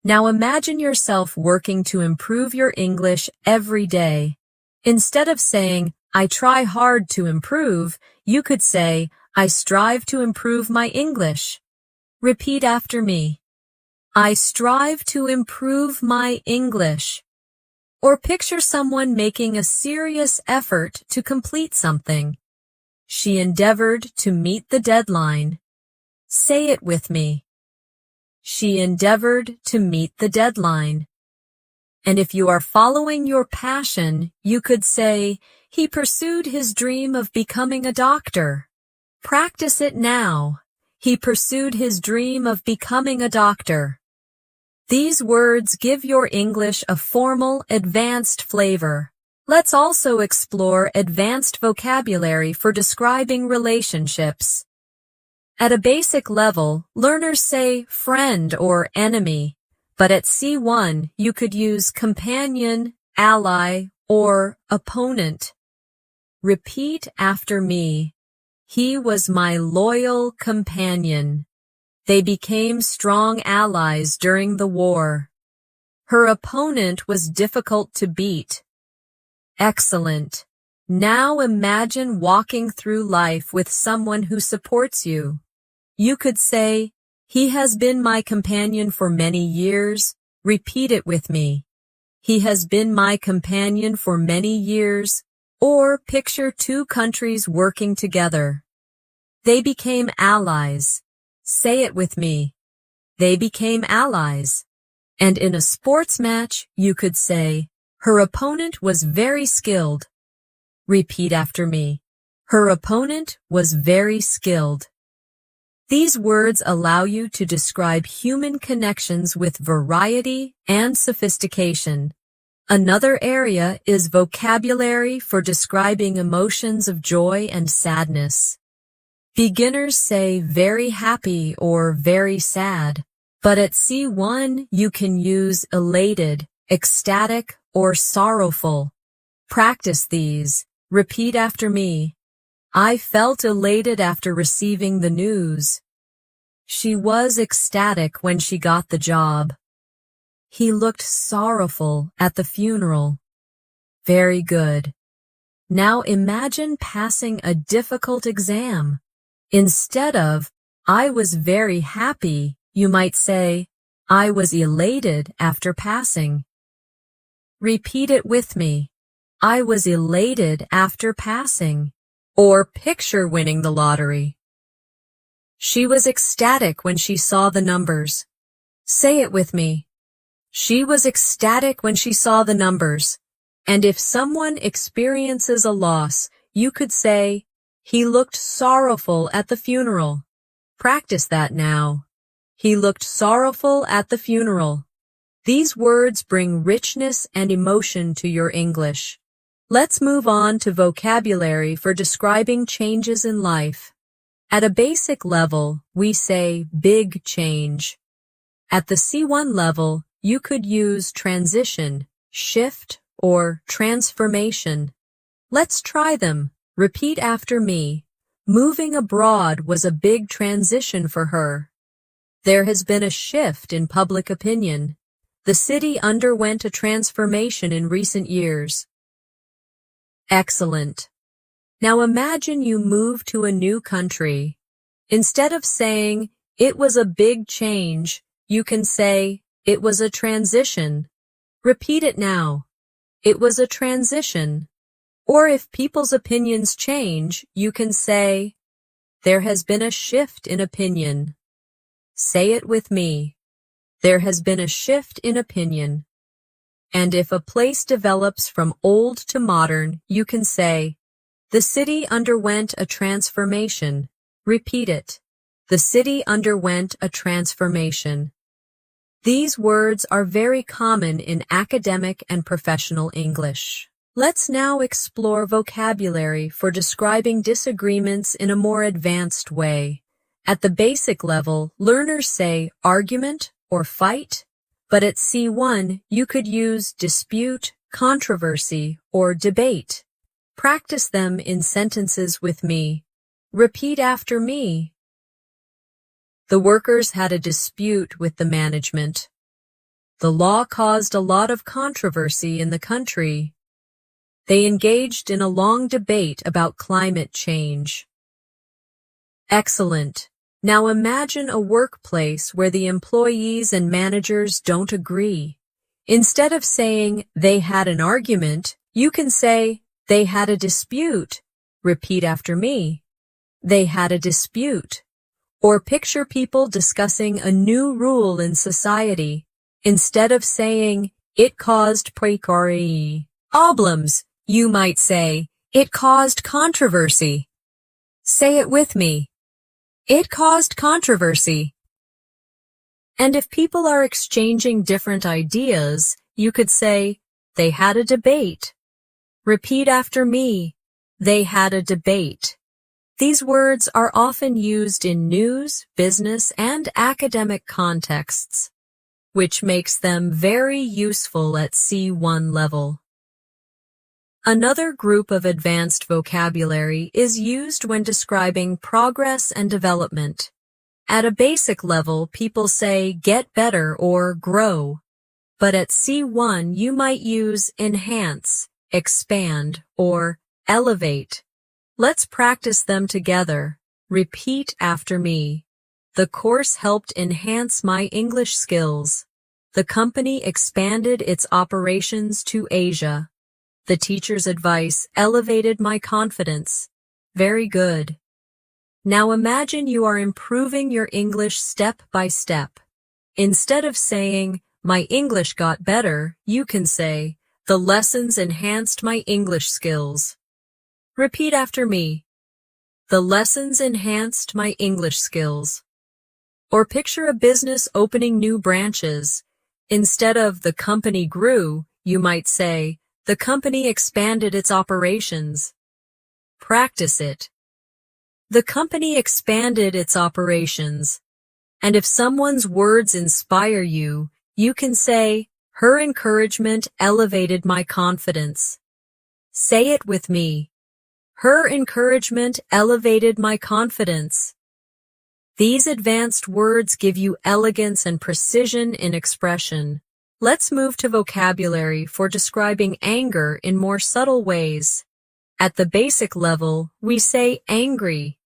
Now imagine yourself working to improve your English every day. Instead of saying, I try hard to improve, you could say, I strive to improve my English. Repeat after me. I strive to improve my English. Or picture someone making a serious effort to complete something. She endeavored to meet the deadline. Say it with me. She endeavored to meet the deadline. And if you are following your passion, you could say, he pursued his dream of becoming a doctor. Practice it now. He pursued his dream of becoming a doctor. These words give your English a formal, advanced flavor. Let's also explore advanced vocabulary for describing relationships. At a basic level, learners say friend or enemy, but at C1, you could use companion, ally, or opponent. Repeat after me. He was my loyal companion. They became strong allies during the war. Her opponent was difficult to beat. Excellent. Now imagine walking through life with someone who supports you. You could say, he has been my companion for many years. Repeat it with me. He has been my companion for many years. Or picture two countries working together. They became allies. Say it with me. They became allies. And in a sports match, you could say, her opponent was very skilled. Repeat after me. Her opponent was very skilled. These words allow you to describe human connections with variety and sophistication. Another area is vocabulary for describing emotions of joy and sadness. Beginners say very happy or very sad, but at C1 you can use elated, ecstatic, or sorrowful. Practice these. Repeat after me. I felt elated after receiving the news. She was ecstatic when she got the job. He looked sorrowful at the funeral. Very good. Now imagine passing a difficult exam. Instead of, I was very happy, you might say, I was elated after passing. Repeat it with me. I was elated after passing. Or picture winning the lottery. She was ecstatic when she saw the numbers. Say it with me. She was ecstatic when she saw the numbers. And if someone experiences a loss, you could say, he looked sorrowful at the funeral. Practice that now. He looked sorrowful at the funeral. These words bring richness and emotion to your English. Let's move on to vocabulary for describing changes in life. At a basic level, we say big change. At the C1 level, you could use transition, shift, or transformation. Let's try them. Repeat after me. Moving abroad was a big transition for her. There has been a shift in public opinion. The city underwent a transformation in recent years. Excellent. Now imagine you move to a new country. Instead of saying, it was a big change, you can say, it was a transition. Repeat it now. It was a transition. Or if people's opinions change, you can say, there has been a shift in opinion. Say it with me. There has been a shift in opinion. And if a place develops from old to modern, you can say, the city underwent a transformation. Repeat it. The city underwent a transformation. These words are very common in academic and professional English. Let's now explore vocabulary for describing disagreements in a more advanced way. At the basic level, learners say argument or fight, but at C1, you could use dispute, controversy, or debate. Practice them in sentences with me. Repeat after me. The workers had a dispute with the management. The law caused a lot of controversy in the country. They engaged in a long debate about climate change. Excellent. Now imagine a workplace where the employees and managers don't agree. Instead of saying they had an argument, you can say they had a dispute. Repeat after me. They had a dispute. Or picture people discussing a new rule in society. Instead of saying it caused problems, you might say it caused controversy. Say it with me. It caused controversy. And if people are exchanging different ideas, you could say, they had a debate. Repeat after me. They had a debate. These words are often used in news, business, and academic contexts, which makes them very useful at C1 level. Another group of advanced vocabulary is used when describing progress and development. At a basic level, people say get better or grow, but at C1 you might use enhance, expand, or elevate. Let's practice them together. Repeat after me. The course helped enhance my English skills. The company expanded its operations to Asia. The teacher's advice elevated my confidence. Very good. Now imagine you are improving your English step by step. Instead of saying, my English got better, you can say, the lessons enhanced my English skills. Repeat after me. The lessons enhanced my English skills. Or picture a business opening new branches. Instead of the company grew, you might say, the company expanded its operations. Practice it. The company expanded its operations. And if someone's words inspire you, you can say, her encouragement elevated my confidence. Say it with me. Her encouragement elevated my confidence. These advanced words give you elegance and precision in expression. Let's move to vocabulary for describing anger in more subtle ways. At the basic level, we say angry,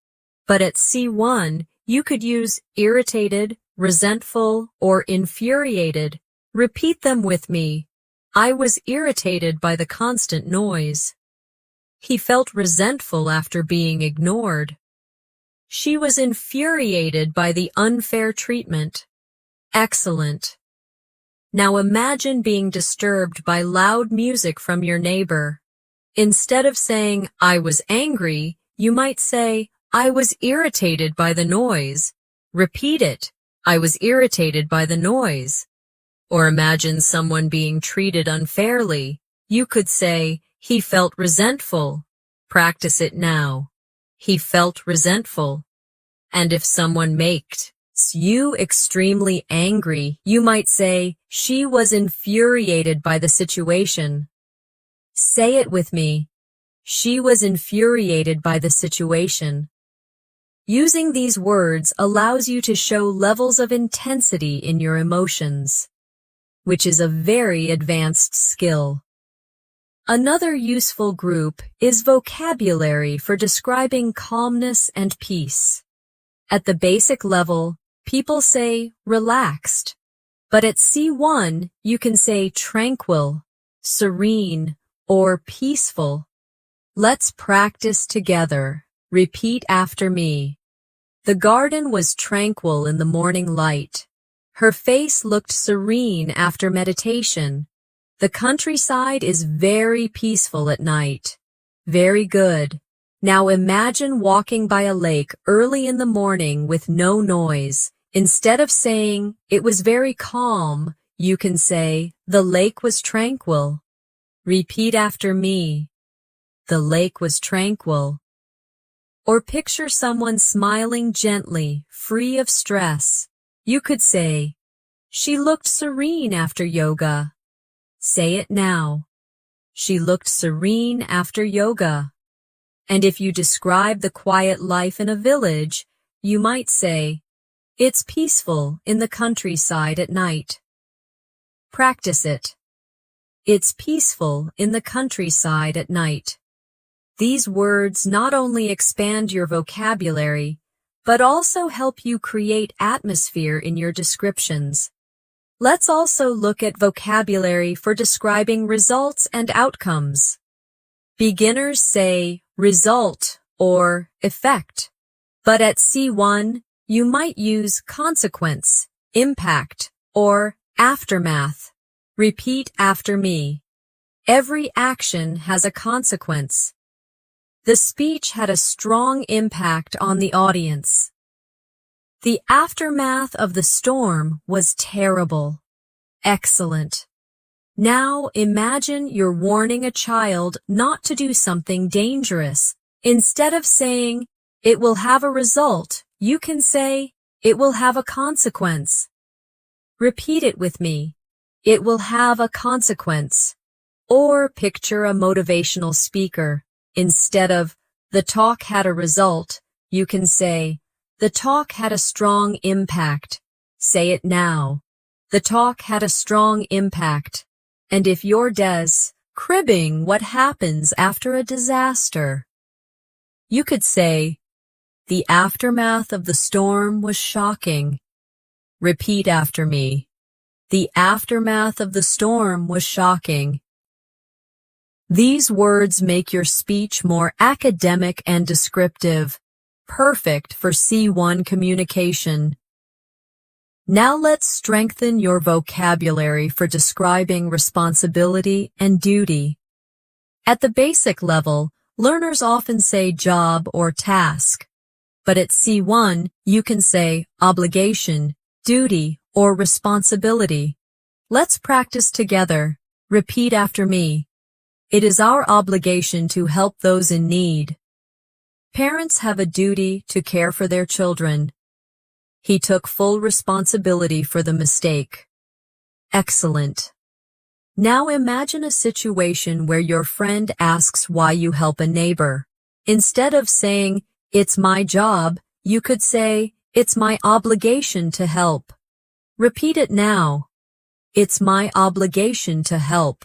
but at C1, you could use irritated, resentful, or infuriated. Repeat them with me. I was irritated by the constant noise. He felt resentful after being ignored. She was infuriated by the unfair treatment. Excellent. Now imagine being disturbed by loud music from your neighbor. Instead of saying, I was angry, you might say, I was irritated by the noise. Repeat it. I was irritated by the noise. Or imagine someone being treated unfairly. You could say, he felt resentful. Practice it now. He felt resentful. And if someone makes you extremely angry, you might say, she was infuriated by the situation. Say it with me. She was infuriated by the situation. Using these words allows you to show levels of intensity in your emotions, which is a very advanced skill. Another useful group is vocabulary for describing calmness and peace. At the basic level, people say relaxed, but at C1, you can say tranquil, serene, or peaceful. Let's practice together. Repeat after me. The garden was tranquil in the morning light. Her face looked serene after meditation. The countryside is very peaceful at night. Very good. Now imagine walking by a lake early in the morning with no noise. Instead of saying, it was very calm, you can say, the lake was tranquil. Repeat after me. The lake was tranquil. Or picture someone smiling gently, free of stress. You could say, she looked serene after yoga. Say it now. She looked serene after yoga. And if you describe the quiet life in a village, you might say, it's peaceful in the countryside at night. Practice it. It's peaceful in the countryside at night. These words not only expand your vocabulary, but also help you create atmosphere in your descriptions. Let's also look at vocabulary for describing results and outcomes. Beginners say result or effect, but at C1, you might use consequence, impact, or aftermath. Repeat after me. Every action has a consequence. The speech had a strong impact on the audience. The aftermath of the storm was terrible. Excellent. Now imagine you're warning a child not to do something dangerous. Instead of saying, it will have a result, you can say, it will have a consequence. Repeat it with me. It will have a consequence. Or picture a motivational speaker. Instead of, the talk had a result, you can say, the talk had a strong impact. Say it now. The talk had a strong impact. And if you're describing what happens after a disaster, you could say, the aftermath of the storm was shocking. Repeat after me. The aftermath of the storm was shocking. These words make your speech more academic and descriptive, perfect for C1 communication. Now let's strengthen your vocabulary for describing responsibility and duty. At the basic level, learners often say job or task, but at C1, you can say obligation, duty, or responsibility. Let's practice together. Repeat after me. It is our obligation to help those in need. Parents have a duty to care for their children. He took full responsibility for the mistake. Excellent. Now imagine a situation where your friend asks why you help a neighbor. Instead of saying, it's my job, you could say, it's my obligation to help. Repeat it now. It's my obligation to help.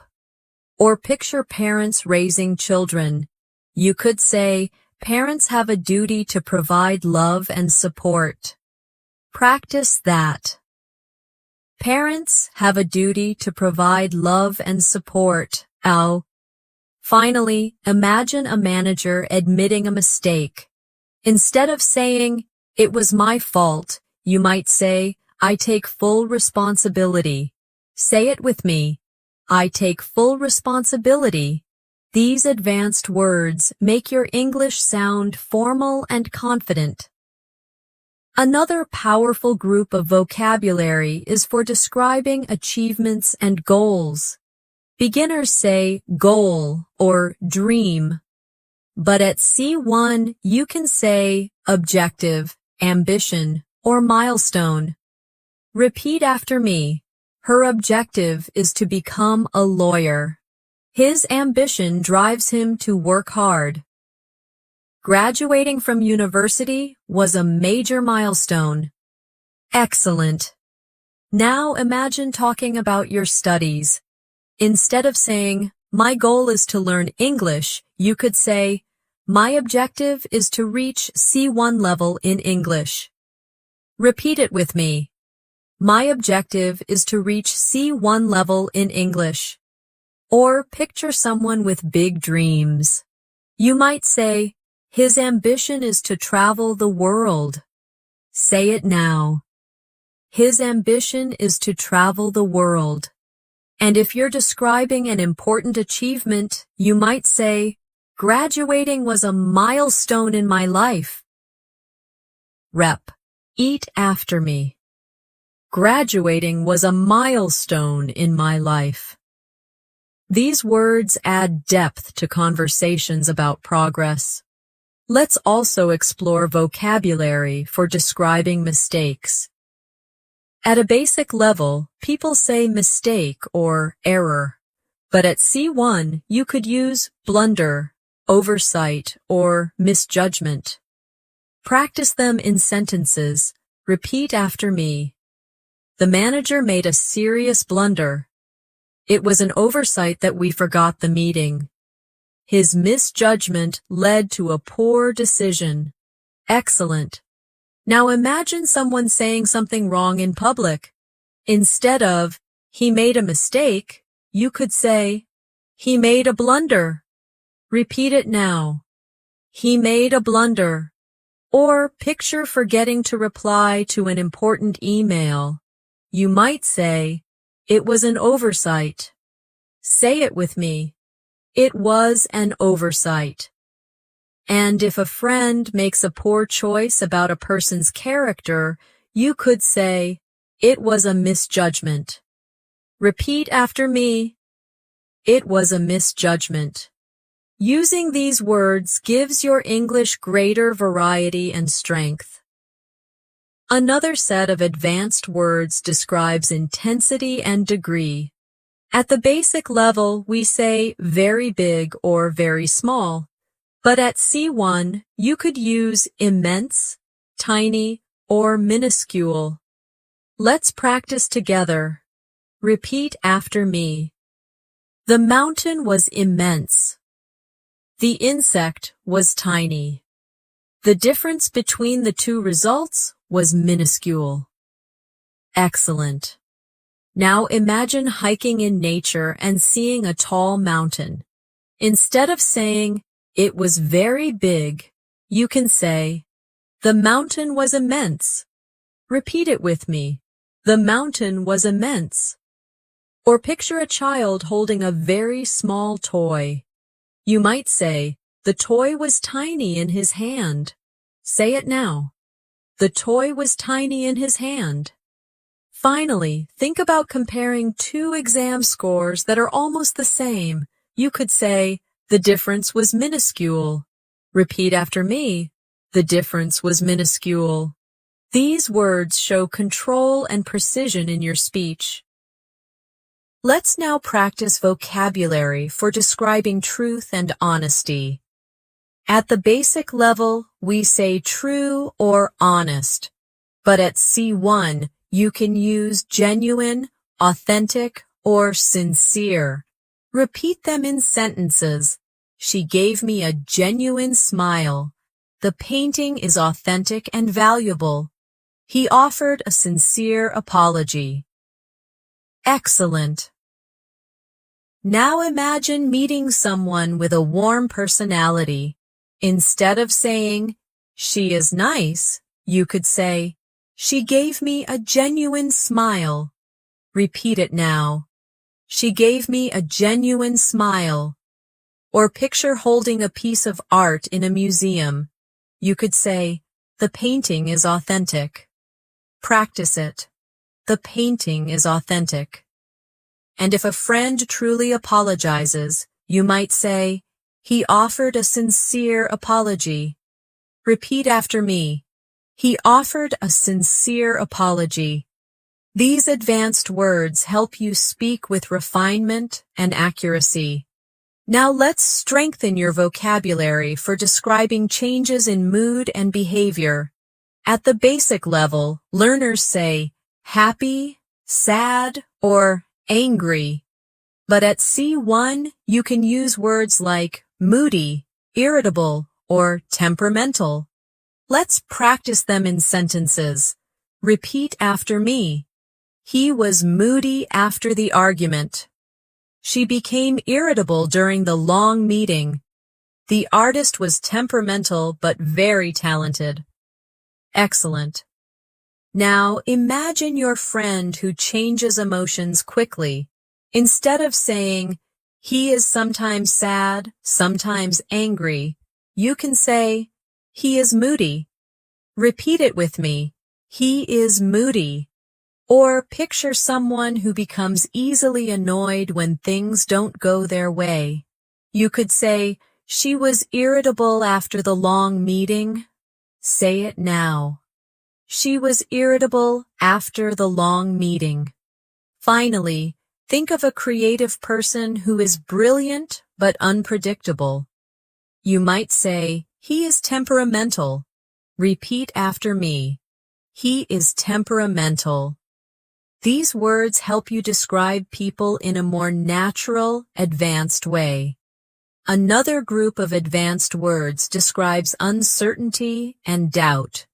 Or picture parents raising children. You could say, parents have a duty to provide love and support. Practice that. Parents have a duty to provide love and support. Finally, imagine a manager admitting a mistake. Instead of saying, it was my fault, you might say, I take full responsibility. Say it with me. I take full responsibility. These advanced words make your English sound formal and confident. Another powerful group of vocabulary is for describing achievements and goals. Beginners say goal or dream, but at C1 you can say objective, ambition, or milestone. Repeat after me. Her objective is to become a lawyer. His ambition drives him to work hard. Graduating from university was a major milestone. Excellent. Now imagine talking about your studies. Instead of saying, my goal is to learn English, you could say, my objective is to reach C1 level in English. Repeat it with me. My objective is to reach C1 level in English. Or picture someone with big dreams. You might say, his ambition is to travel the world. Say it now. His ambition is to travel the world. And if you're describing an important achievement, you might say, graduating was a milestone in my life. Rep. Eat after me. Graduating was a milestone in my life. These words add depth to conversations about progress. Let's also explore vocabulary for describing mistakes. At a basic level, people say mistake or error, but at C1, you could use blunder, oversight, or misjudgment. Practice them in sentences. Repeat after me. The manager made a serious blunder. It was an oversight that we forgot the meeting. His misjudgment led to a poor decision. Excellent. Now imagine someone saying something wrong in public. Instead of, he made a mistake, you could say, he made a blunder. Repeat it now. He made a blunder. Or picture forgetting to reply to an important email. You might say, it was an oversight. Say it with me. It was an oversight. And if a friend makes a poor choice about a person's character, you could say, it was a misjudgment. Repeat after me. It was a misjudgment. Using these words gives your English greater variety and strength. Another set of advanced words describes intensity and degree. At the basic level, we say very big or very small, but at C1, you could use immense, tiny, or minuscule. Let's practice together. Repeat after me. The mountain was immense. The insect was tiny. The difference between the two results was minuscule. Excellent. Now imagine hiking in nature and seeing a tall mountain. Instead of saying, it was very big, you can say, the mountain was immense. Repeat it with me. The mountain was immense. Or picture a child holding a very small toy. You might say, the toy was tiny in his hand. Say it now. The toy was tiny in his hand. Finally, think about comparing two exam scores that are almost the same. You could say, the difference was minuscule. Repeat after me. The difference was minuscule. These words show control and precision in your speech. Let's now practice vocabulary for describing truth and honesty. At the basic level, we say true or honest, but at C1, you can use genuine, authentic, or sincere. Repeat them in sentences. She gave me a genuine smile. The painting is authentic and valuable. He offered a sincere apology. Excellent. Now imagine meeting someone with a warm personality. Instead of saying, she is nice, you could say, she gave me a genuine smile. Repeat it now. She gave me a genuine smile. Or picture holding a piece of art in a museum. You could say, the painting is authentic. Practice it. The painting is authentic. And if a friend truly apologizes, you might say, he offered a sincere apology. Repeat after me. He offered a sincere apology. These advanced words help you speak with refinement and accuracy. Now let's strengthen your vocabulary for describing changes in mood and behavior. At the basic level, learners say happy, sad, or angry. But at C1, you can use words like moody, irritable, or temperamental. Let's practice them in sentences. Repeat after me. He was moody after the argument. She became irritable during the long meeting. The artist was temperamental but very talented. Excellent. Now imagine your friend who changes emotions quickly. Instead of saying, he is sometimes sad, sometimes angry, you can say, he is moody. Repeat it with me. He is moody. Or picture someone who becomes easily annoyed when things don't go their way. You could say, she was irritable after the long meeting. Say it now. She was irritable after the long meeting. Finally, think of a creative person who is brilliant but unpredictable. You might say, he is temperamental. Repeat after me. He is temperamental. These words help you describe people in a more natural, advanced way. Another group of advanced words describes uncertainty and doubt.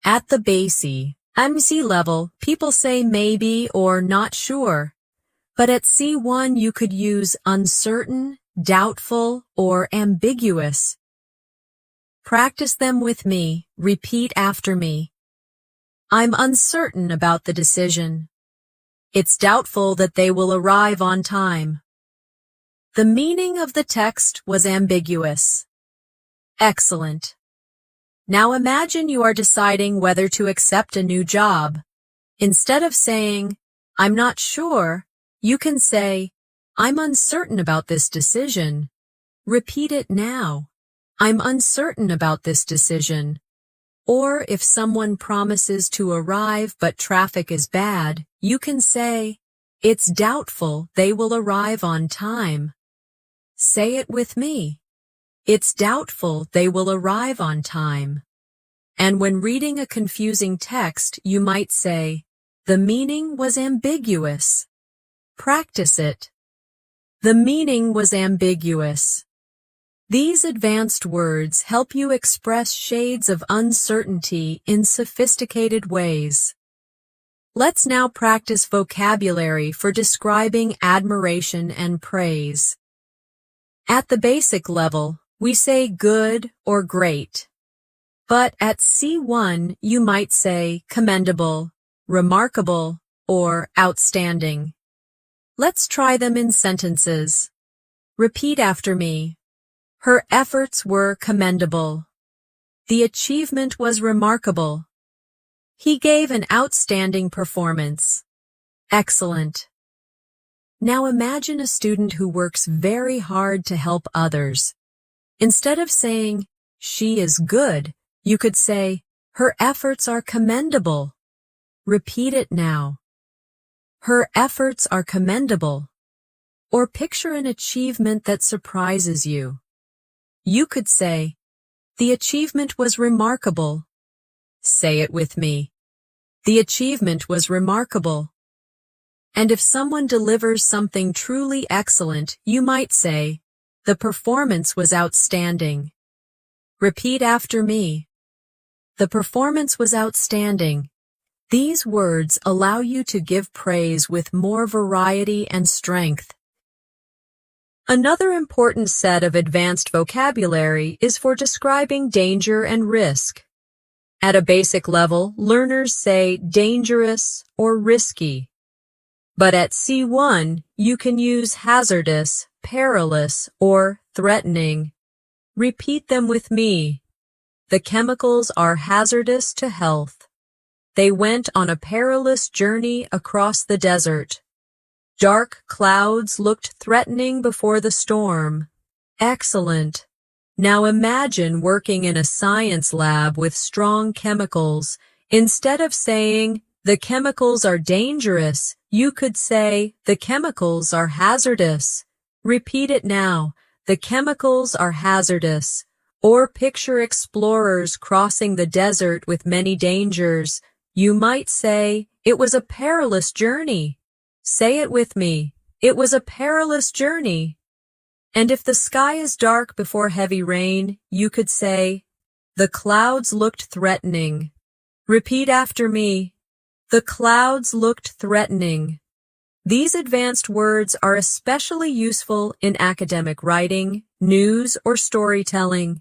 At the basic, MC level, people say maybe or not sure. But at C1 you could use uncertain, doubtful, or ambiguous. Practice them with me. Repeat after me. I'm uncertain about the decision. It's doubtful that they will arrive on time. The meaning of the text was ambiguous. Excellent. Now imagine you are deciding whether to accept a new job. Instead of saying, I'm not sure, you can say, I'm uncertain about this decision. Repeat it now. I'm uncertain about this decision. Or if someone promises to arrive but traffic is bad, you can say, it's doubtful they will arrive on time. Say it with me. It's doubtful they will arrive on time. And when reading a confusing text, you might say, the meaning was ambiguous. Practice it. The meaning was ambiguous. These advanced words help you express shades of uncertainty in sophisticated ways. Let's now practice vocabulary for describing admiration and praise. At the basic level, we say good or great. But at C1, you might say commendable, remarkable, or outstanding. Let's try them in sentences. Repeat after me. Her efforts were commendable. The achievement was remarkable. He gave an outstanding performance. Excellent. Now imagine a student who works very hard to help others. Instead of saying, she is good, you could say, her efforts are commendable. Repeat it now. Her efforts are commendable. Or picture an achievement that surprises you. You could say, the achievement was remarkable. Say it with me. The achievement was remarkable. And if someone delivers something truly excellent, you might say, the performance was outstanding. Repeat after me. The performance was outstanding. These words allow you to give praise with more variety and strength. Another important set of advanced vocabulary is for describing danger and risk. At a basic level, learners say dangerous or risky. But at C1, you can use hazardous, perilous, or threatening. Repeat them with me. The chemicals are hazardous to health. They went on a perilous journey across the desert. Dark clouds looked threatening before the storm. Excellent. Now imagine working in a science lab with strong chemicals. Instead of saying, the chemicals are dangerous, you could say, the chemicals are hazardous. Repeat it now. The chemicals are hazardous. Or picture explorers crossing the desert with many dangers. You might say, it was a perilous journey. Say it with me. It was a perilous journey. And if the sky is dark before heavy rain, you could say, the clouds looked threatening. Repeat after me. The clouds looked threatening. These advanced words are especially useful in academic writing, news, or storytelling.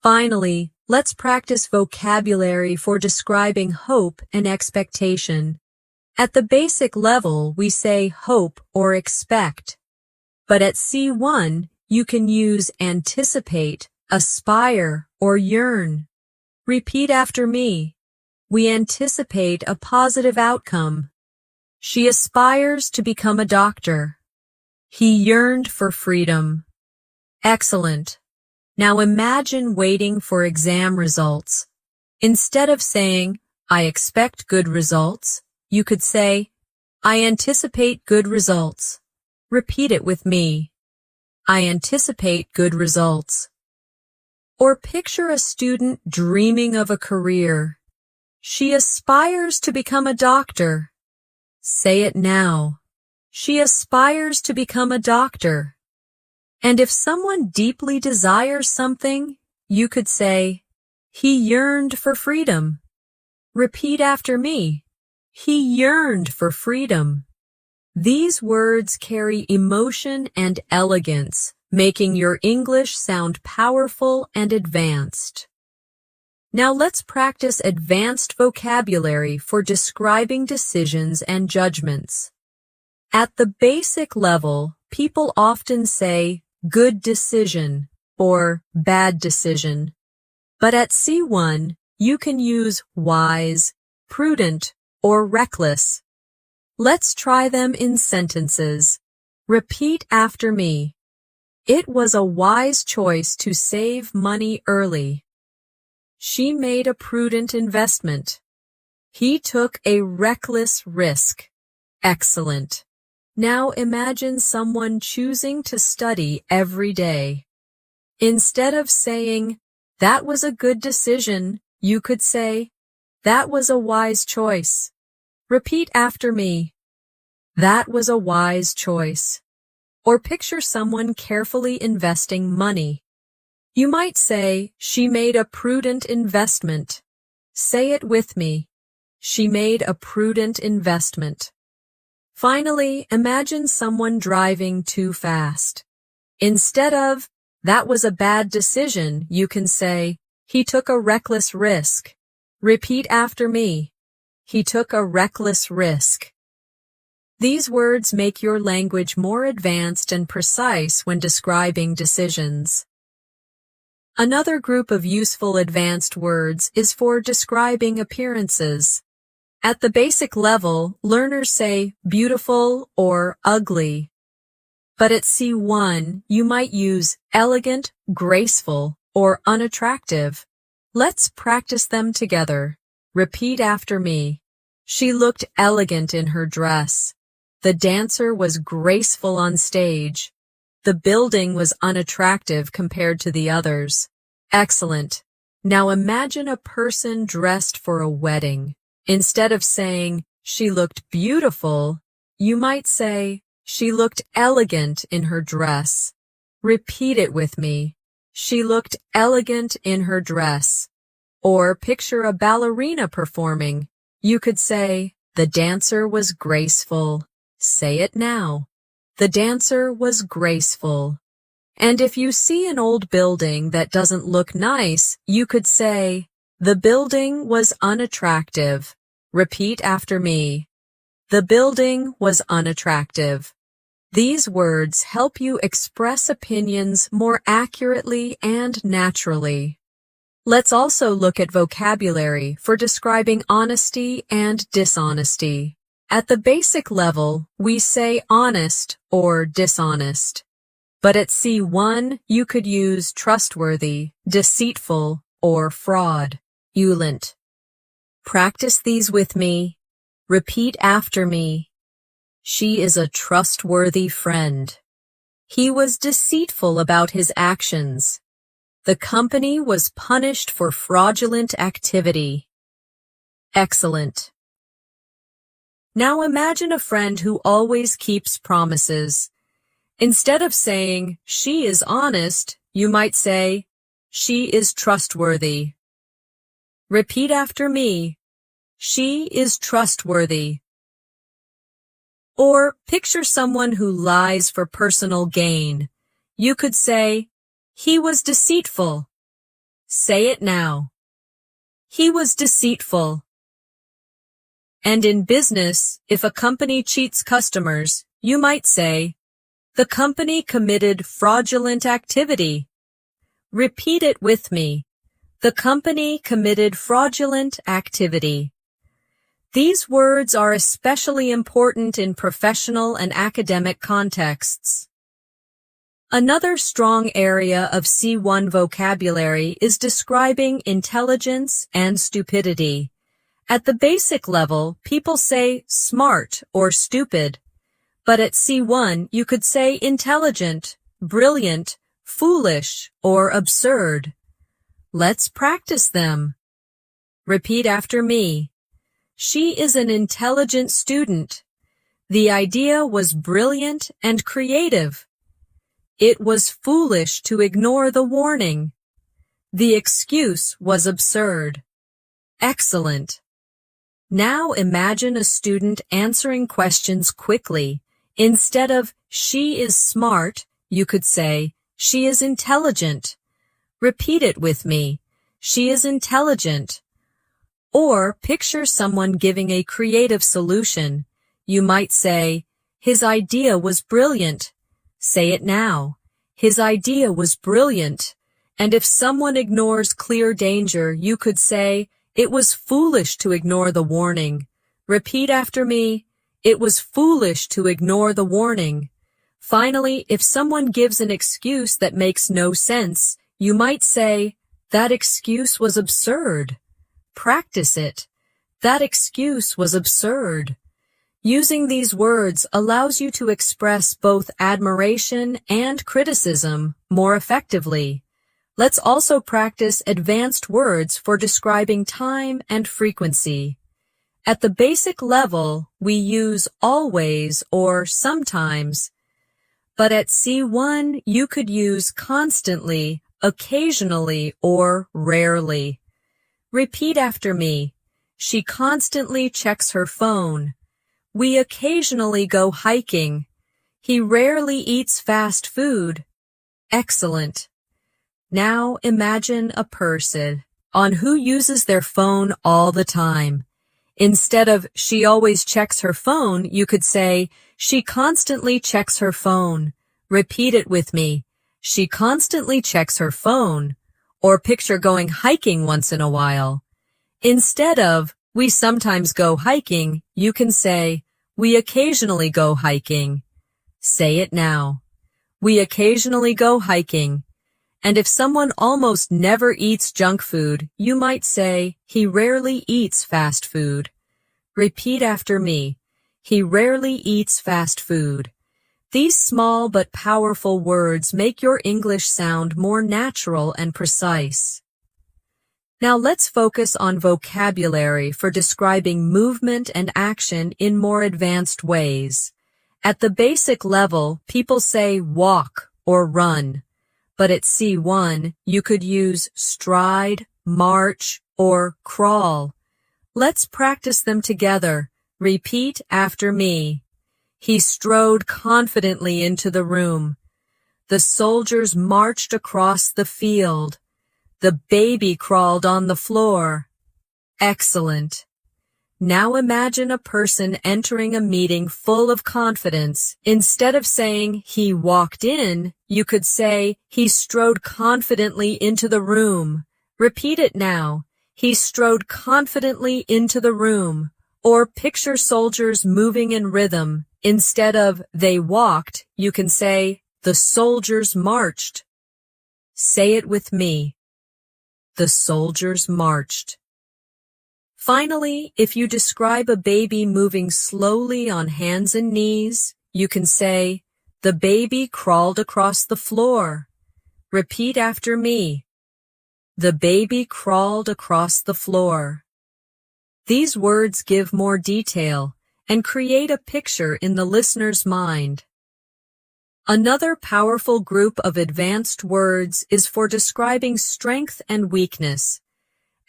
Finally, let's practice vocabulary for describing hope and expectation. At the basic level, we say hope or expect. But at C1, you can use anticipate, aspire, or yearn. Repeat after me. We anticipate a positive outcome. She aspires to become a doctor. He yearned for freedom. Excellent. Now imagine waiting for exam results. Instead of saying, I expect good results, you could say, I anticipate good results. Repeat it with me. I anticipate good results. Or picture a student dreaming of a career. She aspires to become a doctor. Say it now. She aspires to become a doctor. And if someone deeply desires something, you could say, he yearned for freedom. Repeat after me. He yearned for freedom. These words carry emotion and elegance, making your English sound powerful and advanced. Now let's practice advanced vocabulary for describing decisions and judgments. At the basic level, people often say good decision or bad decision. But at C1, you can use wise, prudent, or reckless. Let's try them in sentences. Repeat after me. It was a wise choice to save money early. She made a prudent investment. He took a reckless risk. Excellent. Now imagine someone choosing to study every day. Instead of saying, "That was a good decision," you could say, "That was a wise choice." Repeat after me. That was a wise choice. Or picture someone carefully investing money. You might say, "She made a prudent investment." Say it with me. She made a prudent investment. Finally, imagine someone driving too fast. Instead of, "That was a bad decision," you can say, "He took a reckless risk." Repeat after me. He took a reckless risk. These words make your language more advanced and precise when describing decisions. Another group of useful advanced words is for describing appearances. At the basic level, learners say beautiful or ugly. But at C1, you might use elegant, graceful, or unattractive. Let's practice them together. Repeat after me. She looked elegant in her dress. The dancer was graceful on stage. The building was unattractive compared to the others. Excellent. Now imagine a person dressed for a wedding. Instead of saying, "She looked beautiful," you might say, "She looked elegant in her dress." Repeat it with me. She looked elegant in her dress. Or picture a ballerina performing. You could say, "The dancer was graceful." Say it now. The dancer was graceful. And if you see an old building that doesn't look nice, you could say, "The building was unattractive." Repeat after me. The building was unattractive. These words help you express opinions more accurately and naturally. Let's also look at vocabulary for describing honesty and dishonesty. At the basic level, we say honest or dishonest. But at C1, you could use trustworthy, deceitful, or fraudulent. Practice these with me. Repeat after me. She is a trustworthy friend. He was deceitful about his actions. The company was punished for fraudulent activity. Excellent. Now imagine a friend who always keeps promises. Instead of saying, "She is honest," you might say, "She is trustworthy." Repeat after me. She is trustworthy. Or picture someone who lies for personal gain. You could say, "He was deceitful." Say it now. He was deceitful. And in business, if a company cheats customers, you might say, "The company committed fraudulent activity." Repeat it with me. The company committed fraudulent activity. These words are especially important in professional and academic contexts. Another strong area of C1 vocabulary is describing intelligence and stupidity. At the basic level, people say smart or stupid. But at C1, you could say intelligent, brilliant, foolish, or absurd. Let's practice them. Repeat after me. She is an intelligent student. The idea was brilliant and creative. It was foolish to ignore the warning. The excuse was absurd. Excellent. Now imagine a student answering questions quickly. Instead of she is smart, you could say she is intelligent. Repeat it with me. She is intelligent. Or picture someone giving a creative solution. You might say, his idea was brilliant. Say it now. His idea was brilliant. And if someone ignores clear danger, you could say, it was foolish to ignore the warning. Repeat after me. It was foolish to ignore the warning. Finally, if someone gives an excuse that makes no sense, you might say, that excuse was absurd. Practice it. That excuse was absurd. Using these words allows you to express both admiration and criticism more effectively. Let's also practice advanced words for describing time and frequency. At the basic level, we use always or sometimes, but at C1, you could use constantly, occasionally, or rarely. Repeat after me. She constantly checks her phone. We occasionally go hiking. He rarely eats fast food. Excellent. Now imagine a person who uses their phone all the time. Instead of she always checks her phone, you could say she constantly checks her phone. Repeat it with me. She constantly checks her phone. Or picture going hiking once in a while. Instead of we sometimes go hiking, you can say we occasionally go hiking. Say it now. We occasionally go hiking. And if someone almost never eats junk food, you might say, he rarely eats fast food. Repeat after me. He rarely eats fast food. These small but powerful words make your English sound more natural and precise. Now let's focus on vocabulary for describing movement and action in more advanced ways. At the basic level, people say walk or run. But at C1, you could use stride, march, or crawl. Let's practice them together. Repeat after me. He strode confidently into the room. The soldiers marched across the field. The baby crawled on the floor. Excellent. Now imagine a person entering a meeting full of confidence. Instead of saying he walked in, you could say he strode confidently into the room. Repeat it now. He strode confidently into the room. Or picture soldiers moving in rhythm. Instead of they walked, you can say the soldiers marched. Say it with me. The soldiers marched. Finally, if you describe a baby moving slowly on hands and knees, you can say, the baby crawled across the floor. Repeat after me. The baby crawled across the floor. These words give more detail and create a picture in the listener's mind. Another powerful group of advanced words is for describing strength and weakness.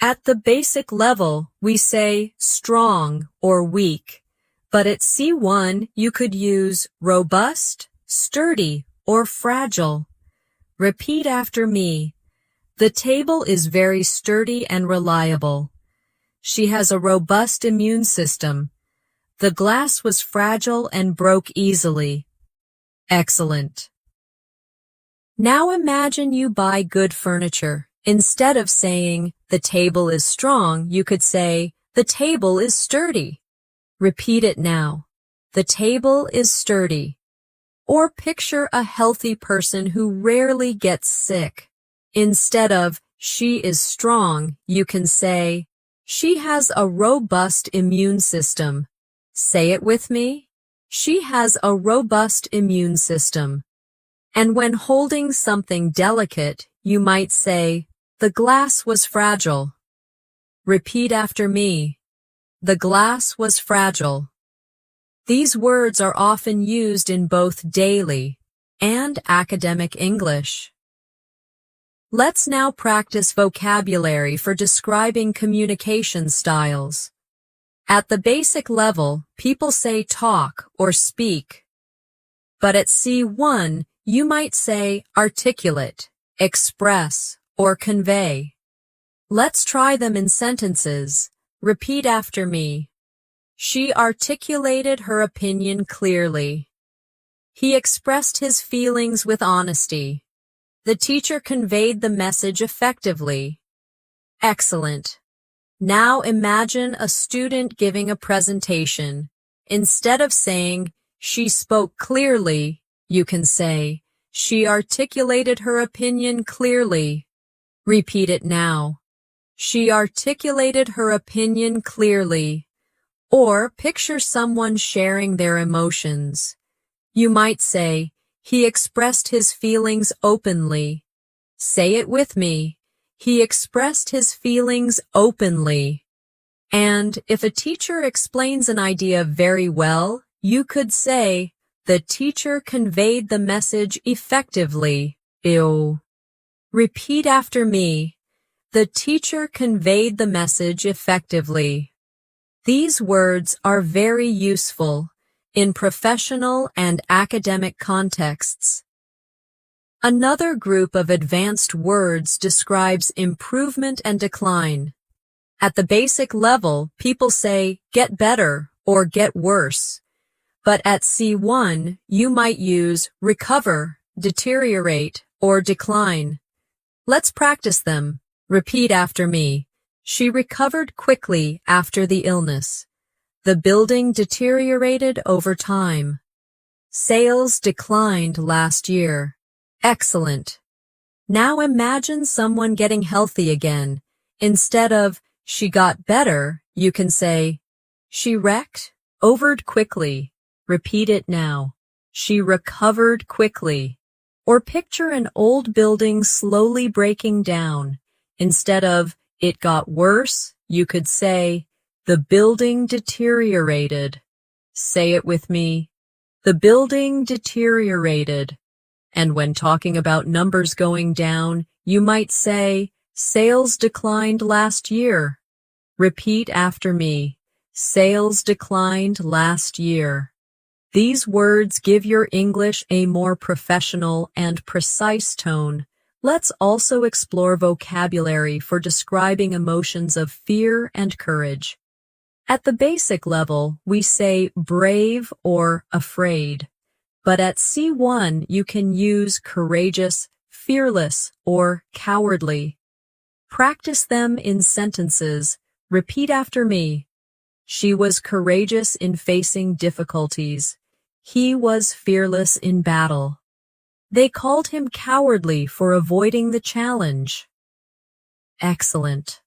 At the basic level, we say strong or weak, but at C1, you could use robust, sturdy, or fragile. Repeat after me. The table is very sturdy and reliable. She has a robust immune system. The glass was fragile and broke easily. Excellent. Now imagine you buy good furniture. Instead of saying, the table is strong, you could say, the table is sturdy. Repeat it now. The table is sturdy. Or picture a healthy person who rarely gets sick. Instead of, she is strong, you can say, she has a robust immune system. Say it with me. She has a robust immune system. And when holding something delicate, you might say, the glass was fragile. Repeat after me. The glass was fragile. These words are often used in both daily and academic English. Let's now practice vocabulary for describing communication styles. At the basic level, people say talk or speak. But at C1, you might say articulate, express, or convey. Let's try them in sentences. Repeat after me. She articulated her opinion clearly. He expressed his feelings with honesty. The teacher conveyed the message effectively. Excellent. Now imagine a student giving a presentation. Instead of saying, she spoke clearly, you can say, she articulated her opinion clearly. Repeat it now. She articulated her opinion clearly. Or picture someone sharing their emotions. You might say, he expressed his feelings openly. Say it with me. He expressed his feelings openly. And if a teacher explains an idea very well, you could say, the teacher conveyed the message effectively. Ew. Repeat after me. The teacher conveyed the message effectively. These words are very useful in professional and academic contexts. Another group of advanced words describes improvement and decline. At the basic level, people say get better or get worse. But at C1, you might use recover, deteriorate, or decline. Let's practice them. Repeat after me. She recovered quickly after the illness. The building deteriorated over time. Sales declined last year. Excellent. Now imagine someone getting healthy again. Instead of she got better, you can say she recovered quickly. Repeat it now. She recovered quickly. Or picture an old building slowly breaking down. Instead of it got worse, you could say the building deteriorated. Say it with me. The building deteriorated. And when talking about numbers going down, you might say sales declined last year. Repeat after me. Sales declined last year. These words give your English a more professional and precise tone. Let's also explore vocabulary for describing emotions of fear and courage. At the basic level, we say brave or afraid. But at C1, you can use courageous, fearless, or cowardly. Practice them in sentences. Repeat after me. She was courageous in facing difficulties. He was fearless in battle. They called him cowardly for avoiding the challenge. Excellent.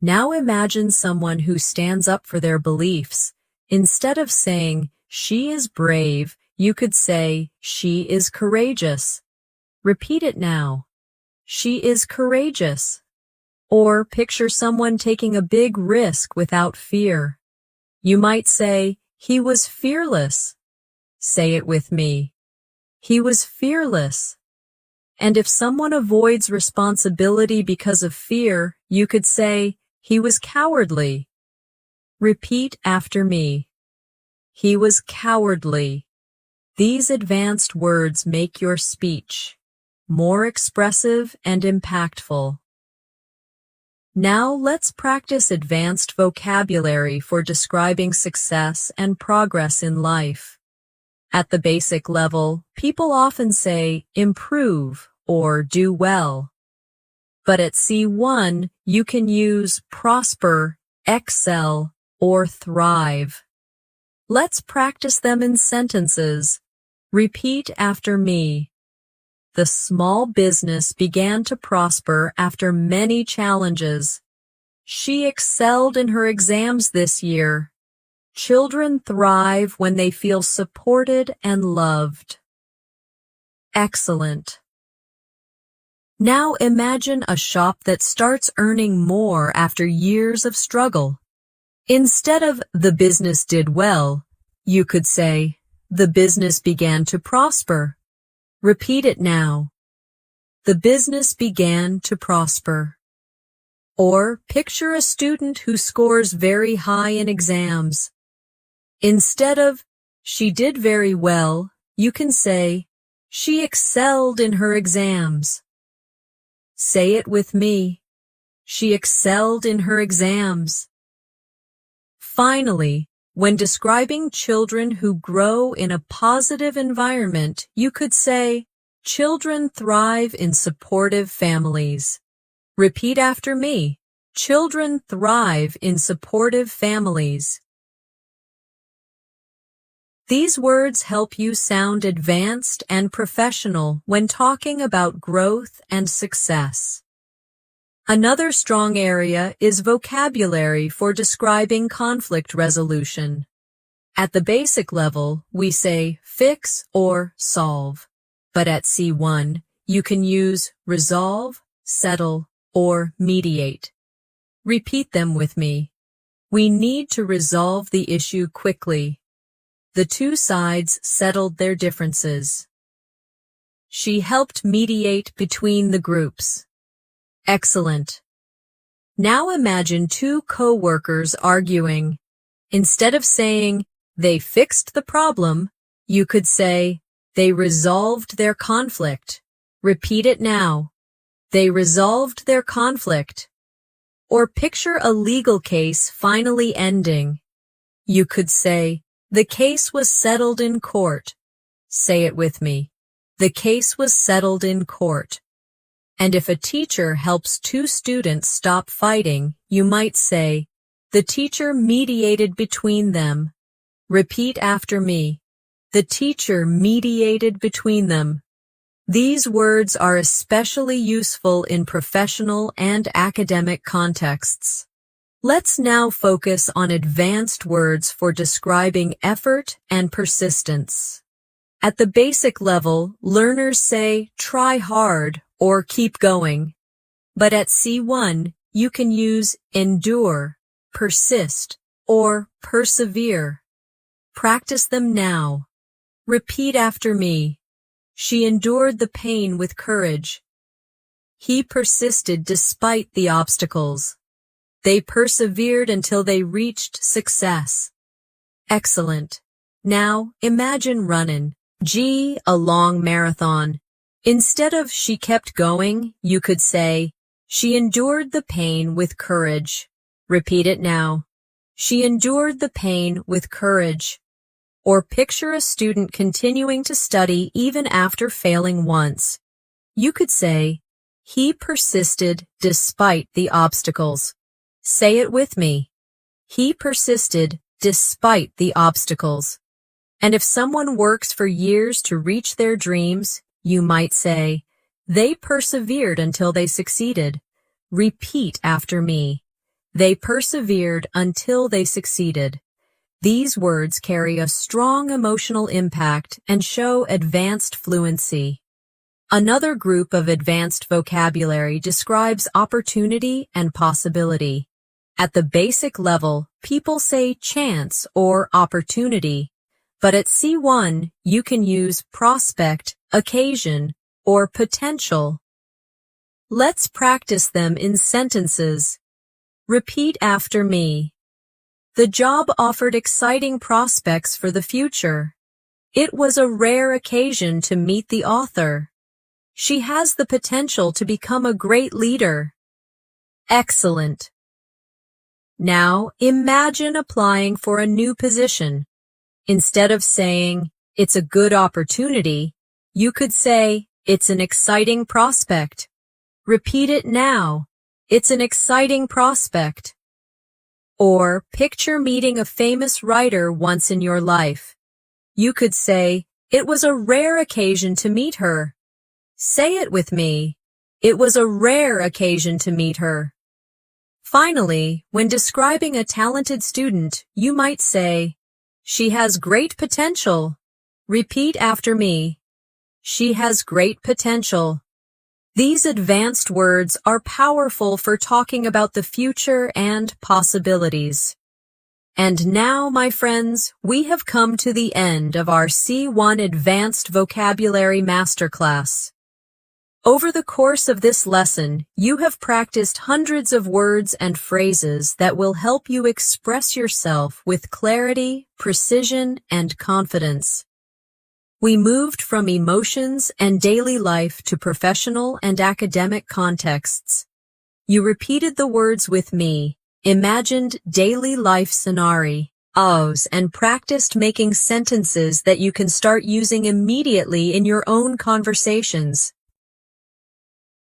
Now imagine someone who stands up for their beliefs. Instead of saying, she is brave, you could say, she is courageous. Repeat it now. She is courageous. Or picture someone taking a big risk without fear. You might say, he was fearless. Say it with me. He was fearless. And if someone avoids responsibility because of fear, you could say, he was cowardly. Repeat after me. He was cowardly. These advanced words make your speech more expressive and impactful. Now let's practice advanced vocabulary for describing success and progress in life. At the basic level, people often say improve or do well. But at C1, you can use prosper, excel, or thrive. Let's practice them in sentences. Repeat after me. The small business began to prosper after many challenges. She excelled in her exams this year. Children thrive when they feel supported and loved. Excellent. Now imagine a shop that starts earning more after years of struggle. Instead of the business did well, you could say the business began to prosper. Repeat it now. The business began to prosper. Or picture a student who scores very high in exams. Instead of, she did very well, you can say, she excelled in her exams. Say it with me. She excelled in her exams. Finally, when describing children who grow in a positive environment, you could say, children thrive in supportive families. Repeat after me. Children thrive in supportive families. These words help you sound advanced and professional when talking about growth and success. Another strong area is vocabulary for describing conflict resolution. At the basic level, we say fix or solve, but at C1, you can use resolve, settle, or mediate. Repeat them with me. We need to resolve the issue quickly. The two sides settled their differences. She helped mediate between the groups. Excellent. Now imagine two co-workers arguing. Instead of saying, they fixed the problem, you could say, they resolved their conflict. Repeat it now. They resolved their conflict. Or picture a legal case finally ending. You could say, the case was settled in court. Say it with me. The case was settled in court. And if a teacher helps two students stop fighting, you might say, the teacher mediated between them. Repeat after me. The teacher mediated between them. These words are especially useful in professional and academic contexts. Let's now focus on advanced words for describing effort and persistence. At the basic level, learners say try hard or keep going. But at C1, you can use endure, persist, or persevere. Practice them now. Repeat after me. She endured the pain with courage. He persisted despite the obstacles. They persevered until they reached success. Excellent. Now, imagine running. A long marathon. Instead of she kept going, you could say, she endured the pain with courage. Repeat it now. She endured the pain with courage. Or picture a student continuing to study even after failing once. You could say, he persisted despite the obstacles. Say it with me. He persisted despite the obstacles. And if someone works for years to reach their dreams, you might say, they persevered until they succeeded. Repeat after me. They persevered until they succeeded. These words carry a strong emotional impact and show advanced fluency. Another group of advanced vocabulary describes opportunity and possibility. At the basic level, people say chance or opportunity, but at C1, you can use prospect, occasion, or potential. Let's practice them in sentences. Repeat after me. The job offered exciting prospects for the future. It was a rare occasion to meet the author. She has the potential to become a great leader. Excellent. Now, imagine applying for a new position. Instead of saying, it's a good opportunity, you could say, it's an exciting prospect. Repeat it now. It's an exciting prospect. Or picture meeting a famous writer once in your life. You could say, it was a rare occasion to meet her. Say it with me. It was a rare occasion to meet her. Finally, when describing a talented student, you might say, she has great potential. Repeat after me. She has great potential. These advanced words are powerful for talking about the future and possibilities. And now, my friends, we have come to the end of our C1 Advanced Vocabulary Masterclass. Over the course of this lesson, you have practiced hundreds of words and phrases that will help you express yourself with clarity, precision, and confidence. We moved from emotions and daily life to professional and academic contexts. You repeated the words with me, imagined daily life scenarios, and practiced making sentences that you can start using immediately in your own conversations.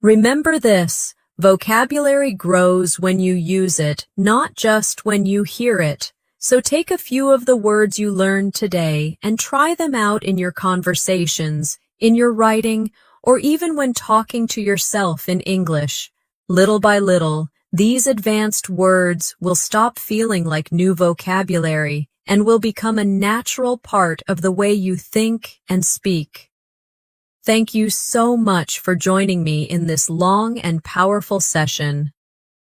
Remember this, vocabulary grows when you use it, not just when you hear it. So take a few of the words you learned today and try them out in your conversations, in your writing, or even when talking to yourself in English. Little by little, these advanced words will stop feeling like new vocabulary and will become a natural part of the way you think and speak. Thank you so much for joining me in this long and powerful session.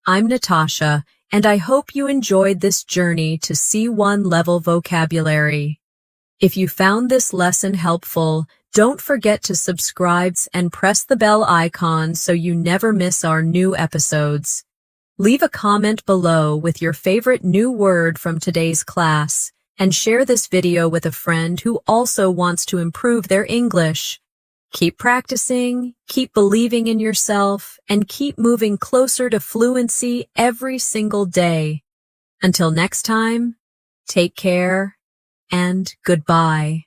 I'm Natasha, and I hope you enjoyed this journey to C1 level vocabulary. If you found this lesson helpful, don't forget to subscribe and press the bell icon so you never miss our new episodes. Leave a comment below with your favorite new word from today's class, and share this video with a friend who also wants to improve their English. Keep practicing, keep believing in yourself, and keep moving closer to fluency every single day. Until next time, take care and goodbye.